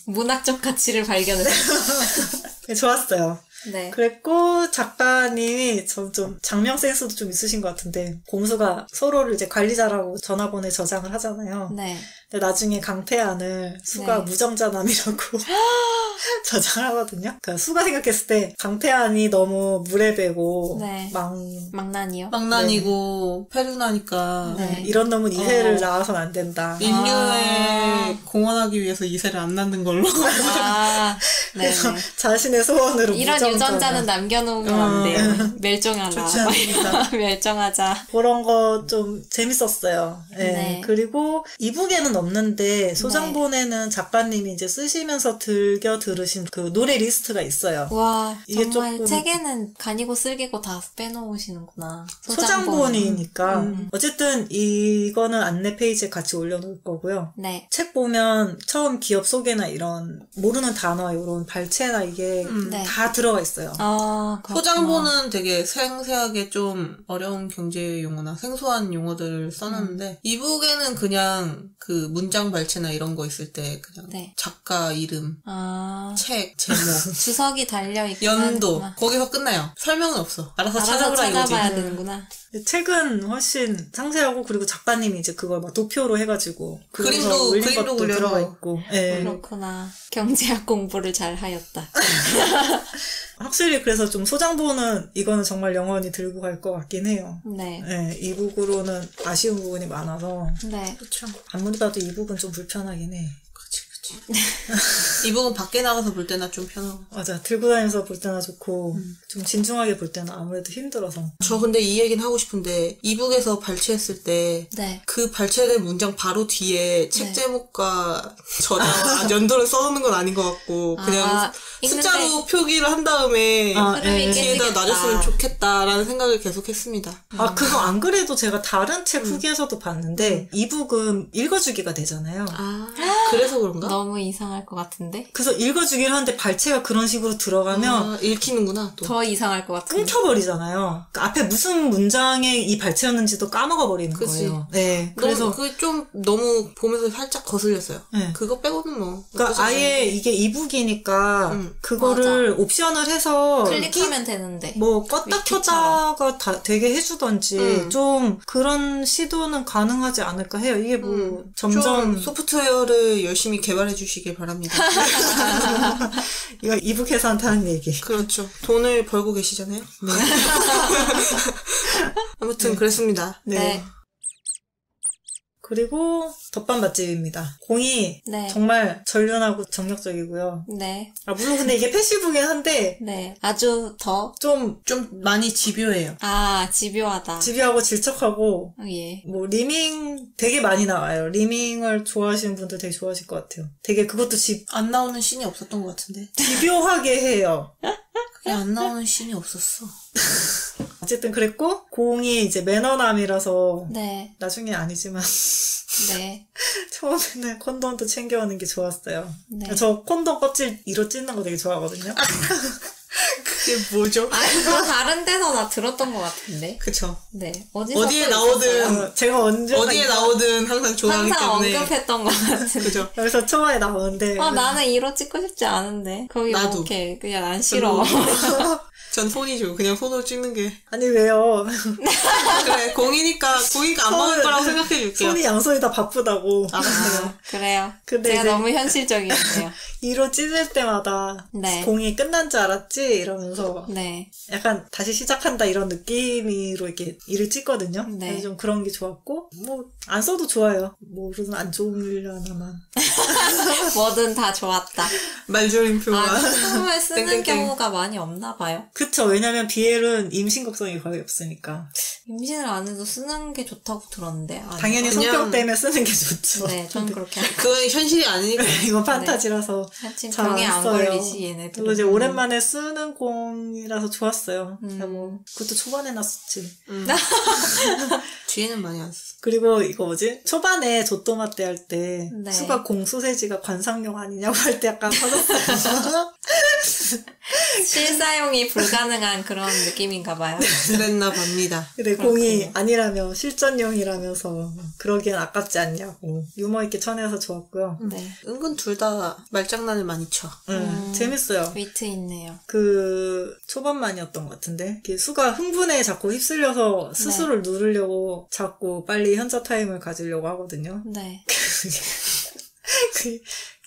문학적 가치를 발견했어요. 좋았어요. 네. 그랬고 작가님이 좀 장명 센스도 좀 있으신 것 같은데 곰수가 서로를 이제 관리자라고 전화번호에 저장을 하잖아요. 네. 근데 나중에 강태안을 수가 네. 무정자남이라고 저장을 하거든요. 그러니까 수가 생각했을 때 강태안이 너무 무례되고 네. 망난이요? 망난이고 페르나니까 네. 이런 놈은 이세를 낳아서는 안 된다. 인류에 공헌하기 위해서 이세를 안 낳는 걸로. 아, 네. 그래서 자신의 소원으로 이런 무정자남. 유전자는 남겨놓으면 안 돼요. 멸종하라. 좋지 않습니다. 멸종하자. 그런 거 좀 재밌었어요. 네. 네. 그리고 이북에는 없는데 소장본에는 작가님이 이제 쓰시면서 들겨 들으신 그 노래 리스트가 있어요. 와, 이게 정말 조금- 책에는 간이고 쓸개고 다 빼놓으시는구나. 소장본이니까 어쨌든 이거는 안내 페이지에 같이 올려놓을 거고요. 네. 책 보면 처음 기업 소개나 이런 모르는 단어 이런 발췌나 이게 네. 다 들어가 있어요. 아, 그렇구나. 소장본은 되게 생생하게 좀 어려운 경제 용어나 생소한 용어들을 써놨는데 이북에는 그냥 그 문장 발췌나 이런 거 있을 때 그냥 네. 작가 이름, 아, 책, 제목, 주석이 달려있긴 연도 하구나. 거기서 끝나요. 설명은 없어. 알아서 알아서 찾아보라 이거지. 찾아봐야 되는구나. 책은 훨씬 상세하고 그리고 작가님이 이제 그걸 막 도표로 해가지고 그래서 올린 그림도 것도 올려서. 들어가 있고. 예. 그렇구나. 경제학 공부를 잘 하였다. 확실히 그래서 좀 소장본은 이거는 정말 영원히 들고 갈 것 같긴 해요. 네. 네, 이북으로는 아쉬운 부분이 많아서 네. 그렇죠. 아무리 봐도 이북은 좀 불편하긴 해. 그치. 이북은 밖에 나가서 볼 때나 좀 편하고. 맞아, 들고 다니면서 볼 때나 좋고 좀 진중하게 볼 때는 아무래도 힘들어서. 저 근데 이 얘기는 하고 싶은데 이북에서 발췌했을 때 네. 그 발췌된 문장 바로 뒤에 책 네. 제목과 저자와 연도를 써놓는 건 아닌 것 같고 그냥 아, 숫자로 표기를 한 다음에 흐름이 예. 뒤에다 깨지겠다. 놔줬으면 좋겠다라는 생각을 계속 했습니다. 아, 그거 안 그래도 제가 다른 책 후기에서도 봤는데 이북은 읽어주기가 되잖아요. 아, 그래서 그런가? 너무 이상할 것 같은데? 그래서 읽어주기를 하는데 발췌가 그런 식으로 들어가면 아, 읽히는구나 또. 더 이상할 것 같은데? 끊겨버리잖아요. 그 앞에 무슨 문장에 이 발췌였는지도 까먹어버리는 그치. 거예요. 네. 그래서 그래서 그게 좀 너무 보면서 살짝 거슬렸어요. 네. 그거 빼고는 뭐. 그러니까 아예 이게 이북이니까 그거를 옵션을 해서 클릭하면 되는데. 뭐 껐다 위키처럼. 켰다가 다 되게 해주던지 좀 그런 시도는 가능하지 않을까 해요. 이게 뭐 점점 좀 소프트웨어를 열심히 개발해 주시길 바랍니다. 이거 이북 회사한테 하는 얘기. 그렇죠. 돈을 벌고 계시잖아요. 네. 아무튼 그랬습니다. 네. 네. 그리고 덮밥 맛집입니다. 공이 네. 정말 전륜하고 정력적이고요. 네. 아, 물론 근데 이게 패시브긴 한데 네. 아주 더. 좀 좀 많이 집요해요. 아, 집요하다. 집요하고 질척하고 예. 뭐 리밍 되게 많이 나와요. 리밍을 좋아하시는 분들 되게 좋아하실 것 같아요. 되게 그것도 안 나오는 씬이 없었던 것 같은데. 집요하게 해요. 그게 안 나오는 씬이 없었어. 어쨌든 그랬고 공이 이제 매너남이라서 네. 나중에 아니지만 네. 처음에는 콘돔도 챙겨오는 게 좋았어요. 네. 저 콘돔 껍질 이로 찢는 거 되게 좋아하거든요. 그게 뭐죠? 아, 그거 다른 데서 나 들었던 것 같은데. 그쵸. 네. 어디서 어디에 또 나오든 있었어요? 제가 언제 어디에 나오든 항상 좋아하기 항상 때문에. 언급했던 것 같은데. 그죠. 여기서 초반에 나오는데 나는 이로 찍고 싶지 않은데. 거기 나도. 뭐 이렇게 그냥 안 싫어. 전 손이죠. 그냥 손으로 찍는 게. 아니 왜요? 그래, 공이니까 안 먹을 거라고 생각해줄게요. 손이 양손이 다 바쁘다고. 알았어요. 그래요. 근데 제가 이제 너무 현실적이었네요. 이로 찢을 때마다 네. 공이 끝난 줄 알았지? 이러면서 네. 약간 다시 시작한다 이런 느낌으로 이렇게 이를 찢거든요. 네. 그래서 좀 그런 게 좋았고 뭐 안 써도 좋아요. 모르는 안 좋으려나만. 뭐든 다 좋았다. 말조림표가. 아, 콘돔을 쓰는 땡땡땡. 경우가 많이 없나 봐요. 그쵸. 왜냐면 BL은 임신 걱정이 거의 없으니까. 임신을 안 해도 쓰는 게 좋다고 들었는데. 아닌가? 당연히 그냥- 성격 때문에 쓰는 게 좋죠. 네, 전 그렇게 알고. 그건 현실이 아니니까. 이거 판타지라서 지금 잘 병에 안 안 써요. 걸리지, 얘네들. 그리고 이제 오랜만에 쓰는 공이라서 좋았어요. 음. 그것도 초반에 났었지. 뒤에는 많이 안 썼어. 그리고 이거 뭐지? 초반에 조또마 때 할 때 네. 수가 공 소세지가 관상용 아니냐고 할 때 약간 터졌어요. 실사용이 불가능한 그런 느낌인가 봐요. 그랬나 봅니다. 근데 공이 아니라며 실전용이라면서 그러기엔 아깝지 않냐고 유머 있게 쳐내서 좋았고요. 네. 은근 둘 다 말장난을 많이 쳐. 재밌어요. 위트 있네요. 그 초반만이었던 것 같은데 이게 수가 흥분에 자꾸 휩쓸려서 스스로를 누르려고 자꾸 빨리 현자 타임을 가지려고 하거든요. 네.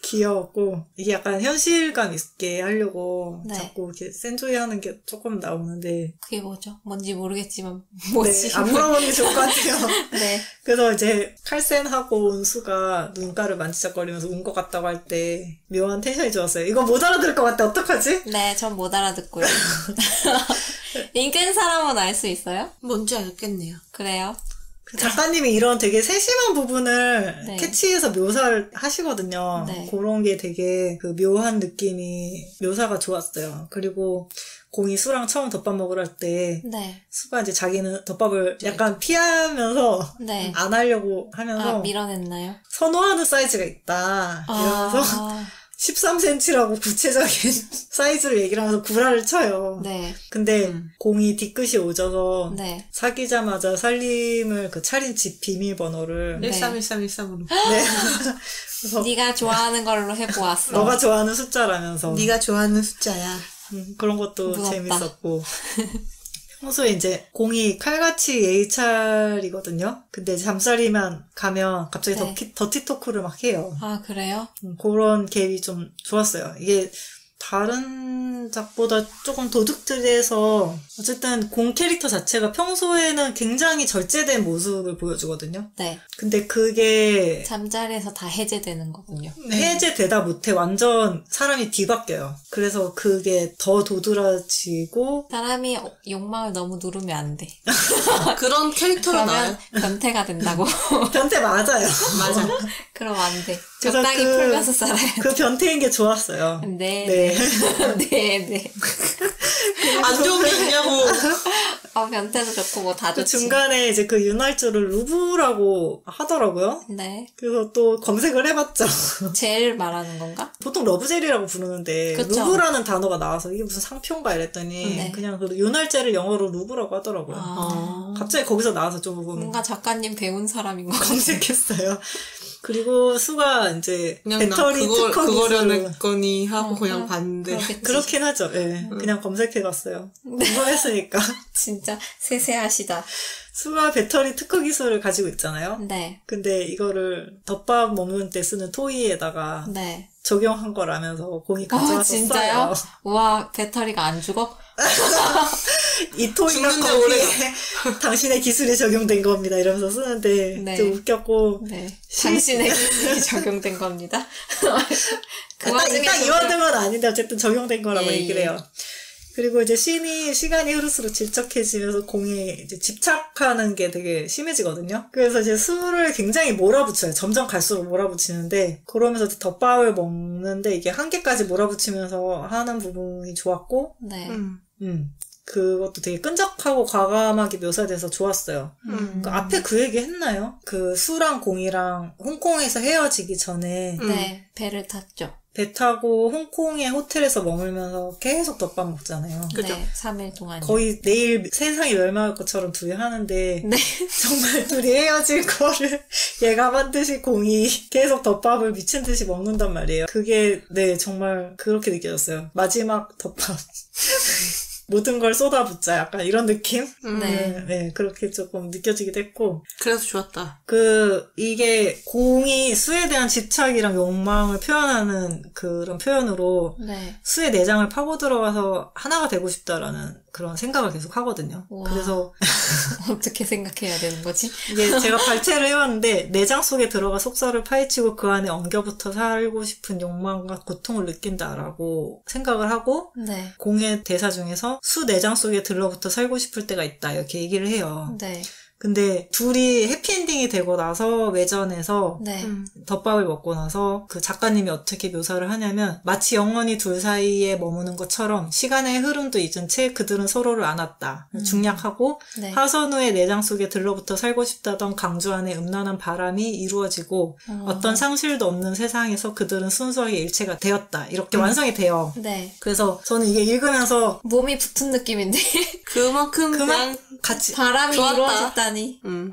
귀여웠고 이게 약간 현실감 있게 하려고 네. 자꾸 이렇게 센조이 하는 게 조금 나오는데 그게 뭐죠? 뭔지 모르겠지만 뭐지? 네, 안 물어보는 게 좋을 것 같아요. 네. 그래서 이제 칼센하고 온 수가 눈가를 만지작거리면서 운 것 같다고 할 때 묘한 텐션이 좋았어요. 이거 못 알아들을 것 같아. 어떡하지? 네, 전 못 알아듣고요. 읽은 사람은 알 수 있어요? 뭔지 알겠네요. 그래요? 그 작가님이 이런 되게 세심한 부분을 네. 캐치해서 묘사를 하시거든요. 네. 그런 게 되게 그 묘한 느낌이 묘사가 좋았어요. 그리고 공이 수랑 처음 덮밥 먹으러 할 때 네. 수가 이제 자기는 덮밥을 약간 피하면서 네. 안 하려고 하면서 밀어냈나요? 선호하는 사이즈가 있다 이러면서 13cm라고 구체적인 사이즈를 얘기를 하면서 구라를 쳐요. 네. 근데 공이 뒤끝이 오져서 네. 사귀자마자 살림을 그 차린 집 비밀번호를 네. 131313으로. 네. 그래서 네가 좋아하는 걸로 해보았어. 너가 좋아하는 숫자라면서 네가 좋아하는 숫자야. 그런 것도 무섭다. 재밌었고 평소에 이제 공이 칼같이 예의찰이거든요. 근데 잠자리만 가면 갑자기 네. 더티 토크를 막 해요. 아, 그래요? 그런 갭이 좀 좋았어요. 이게 다른 작보다 조금 도둑들에서 어쨌든 공 캐릭터 자체가 평소에는 굉장히 절제된 모습을 보여주거든요. 네. 근데 그게 잠자리에서 다 해제되는 거군요. 해제되다 못해 완전 사람이 뒤바뀌어요. 그래서 그게 더 도드라지고 사람이 욕망을 너무 누르면 안 돼. 그런 캐릭터로 그러면 나와요. 변태가 된다고. 변태 맞아요. 맞아. 그럼 안 돼. 그래서 적당히 풀면서 살아야 돼. 그 변태인 게 좋았어요. 네. 네. 네, 네. 안 좋은 게 있냐고. 변태도 좋고 뭐 다 그 좋지. 중간에 이제 그 윤활주를 루브라고 하더라고요. 네. 그래서 또 검색을 해봤죠. 젤 말하는 건가? 보통 러브젤이라고 부르는데 그쵸. 루브라는 단어가 나와서 이게 무슨 상표인가 이랬더니 네. 그냥 그 윤활제를 영어로 루브라고 하더라고요. 갑자기 거기서 나와서 조금 뭔가 작가님 배운 사람인 것 같아요. 검색했어요. 그리고 수가 이제 그냥 배터리 특허 기술 그거려냈거니 하고 그냥 봤는데. 그렇겠지. 그렇긴 하죠. 예. 그냥 검색해봤어요. 궁금했으니까. 진짜 세세하시다. 수가 배터리 특허 기술을 가지고 있잖아요. 네. 근데 이거를 덮밥 먹는 때 쓰는 토이에다가 네. 적용한 거라면서 공이 가져와서 진짜요? 써요. 우와, 배터리가 안 죽어? 이 토이가 죽는데 거기에 당신의 기술이 적용된 겁니다. 이러면서 쓰는데 네. 좀 웃겼고 네. 당신의 기술이 적용된 겁니다. 그 딱 와중에 이 와드는 아닌데 어쨌든 적용된 거라고 예, 얘기를 해요. 그리고 이제 신이 시간이 흐를수록 질척해지면서 공이 이제 집착하는 게 되게 심해지거든요. 그래서 이제 술을 굉장히 몰아붙여요. 점점 갈수록 몰아붙이는데 그러면서 이제 덮밥을 먹는데 이게 한 개까지 몰아붙이면서 하는 부분이 좋았고 네. 그것도 되게 끈적하고 과감하게 묘사돼서 좋았어요. 그 앞에 그 얘기 했나요? 그 수랑 공이랑 홍콩에서 헤어지기 전에 네. 배를 탔죠. 배 타고 홍콩의 호텔에서 머물면서 계속 덮밥 먹잖아요. 그죠. 네. 3일 동안. 거의 내일 세상이 멸망할 것처럼 둘이 하는데 네. 정말 둘이 헤어질 거를 예감한 듯이 공이 계속 덮밥을 미친 듯이 먹는단 말이에요. 그게 네 정말 그렇게 느껴졌어요. 마지막 덮밥 모든 걸 쏟아붓자 약간 이런 느낌? 네. 네, 그렇게 조금 느껴지기도 했고 그래서 좋았다. 이게 공이 수에 대한 집착이랑 욕망을 표현하는 그런 표현으로 네. 수의 내장을 파고 들어가서 하나가 되고 싶다라는 그런 생각을 계속 하거든요. 우와. 그래서 어떻게 생각해야 되는 거지? 이게 제가 발췌를 해왔는데 내장 속에 들어가 속살을 파헤치고 그 안에 엉겨붙어 살고 싶은 욕망과 고통을 느낀다라고 생각을 하고 네. 공의 대사 중에서 수 내장 속에 들러붙어 살고 싶을 때가 있다 이렇게 얘기를 해요. 네. 근데 둘이 해피엔딩이 되고 나서 외전에서 네. 덮밥을 먹고 나서 그 작가님이 어떻게 묘사를 하냐면 마치 영원히 둘 사이에 머무는 것처럼 시간의 흐름도 잊은 채 그들은 서로를 안았다. 중략하고 네. 하선우의 내장 속에 들러붙어 살고 싶다던 강주 안에 음란한 바람이 이루어지고 어떤 상실도 없는 세상에서 그들은 순수하게 일체가 되었다. 이렇게 완성이 돼요. 네. 그래서 저는 이게 읽으면서 몸이 붙은 느낌인데 그만큼 그냥 같이 바람이 좋았다. 이루어졌다니.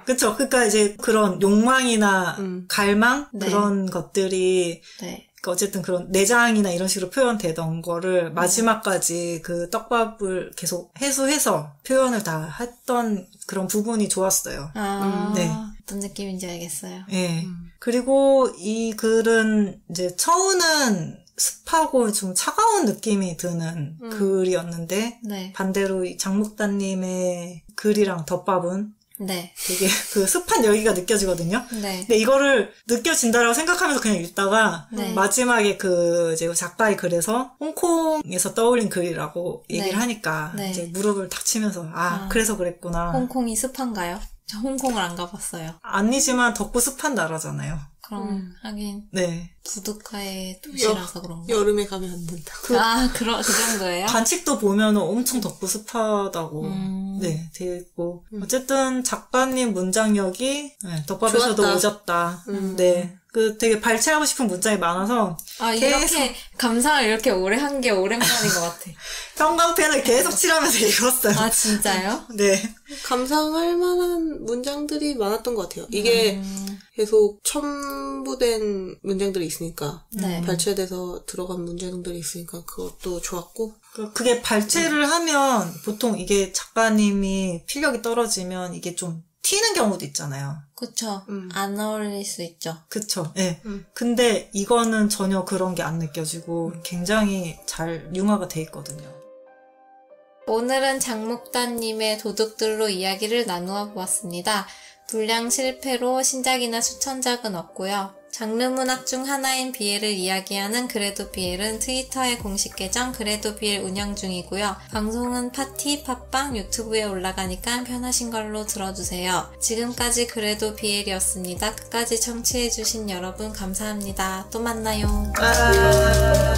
그쵸. 그러니까 이제 그런 욕망이나 갈망 네. 그런 것들이 네. 그러니까 어쨌든 그런 내장이나 이런 식으로 표현되던 거를 마지막까지 그 떡밥을 계속 해소해서 표현을 다 했던 그런 부분이 좋았어요. 아, 네. 어떤 느낌인지 알겠어요. 예. 그리고 이 글은 이제 처음은 습하고 좀 차가운 느낌이 드는 글이었는데 네. 반대로 이 장목단님의 글이랑 덮밥은 네. 되게 그 습한 열기가 느껴지거든요. 네. 근데 이거를 느껴진다라고 생각하면서 그냥 읽다가 네. 마지막에 그 이제 작가의 글에서 홍콩에서 떠올린 글이라고 얘기를 네. 하니까 네. 이제 무릎을 탁 치면서 아. 그래서 그랬구나. 홍콩이 습한가요? 저 홍콩을 안 가봤어요. 아니지만 덥고 습한 나라잖아요. 그럼 하긴 네. 부두카의 도시라서 그런가? 여름에 가면 안 된다. 그 정도예요? 관측도 보면은 엄청 덥고 습하다고 네 되어 있고 어쨌든 작가님 문장력이 네, 덮밥에서도 좋았다. 오졌다. 네. 그 되게 발췌하고 싶은 문장이 많아서 아, 계속 이렇게 감상을 이렇게 오래 한 게 오랜만인 것 같아. 형광펜을 계속 칠하면서 읽었어요. 아, 진짜요? 네. 감상할 만한 문장들이 많았던 것 같아요. 이게 계속 첨부된 문장들이 있으니까 네. 발췌돼서 들어간 문장들이 있으니까 그것도 좋았고 그게 발췌를 하면 보통 이게 작가님이 필력이 떨어지면 이게 좀 튀는 경우도 있잖아요. 그쵸. 안 어울릴 수 있죠. 그쵸. 예. 근데 이거는 전혀 그런 게 안 느껴지고 굉장히 잘 융화가 돼 있거든요. 오늘은 장목단님의 도둑들로 이야기를 나누어 보았습니다. 분량 실패로 신작이나 수천작은 없고요. 장르 문학 중 하나인 비엘을 이야기하는 그래도 비엘은 트위터의 공식 계정 그래도 비엘 운영 중이고요. 방송은 파티, 팟빵, 유튜브에 올라가니까 편하신 걸로 들어주세요. 지금까지 그래도 비엘이었습니다. 끝까지 청취해주신 여러분 감사합니다. 또 만나요. 아~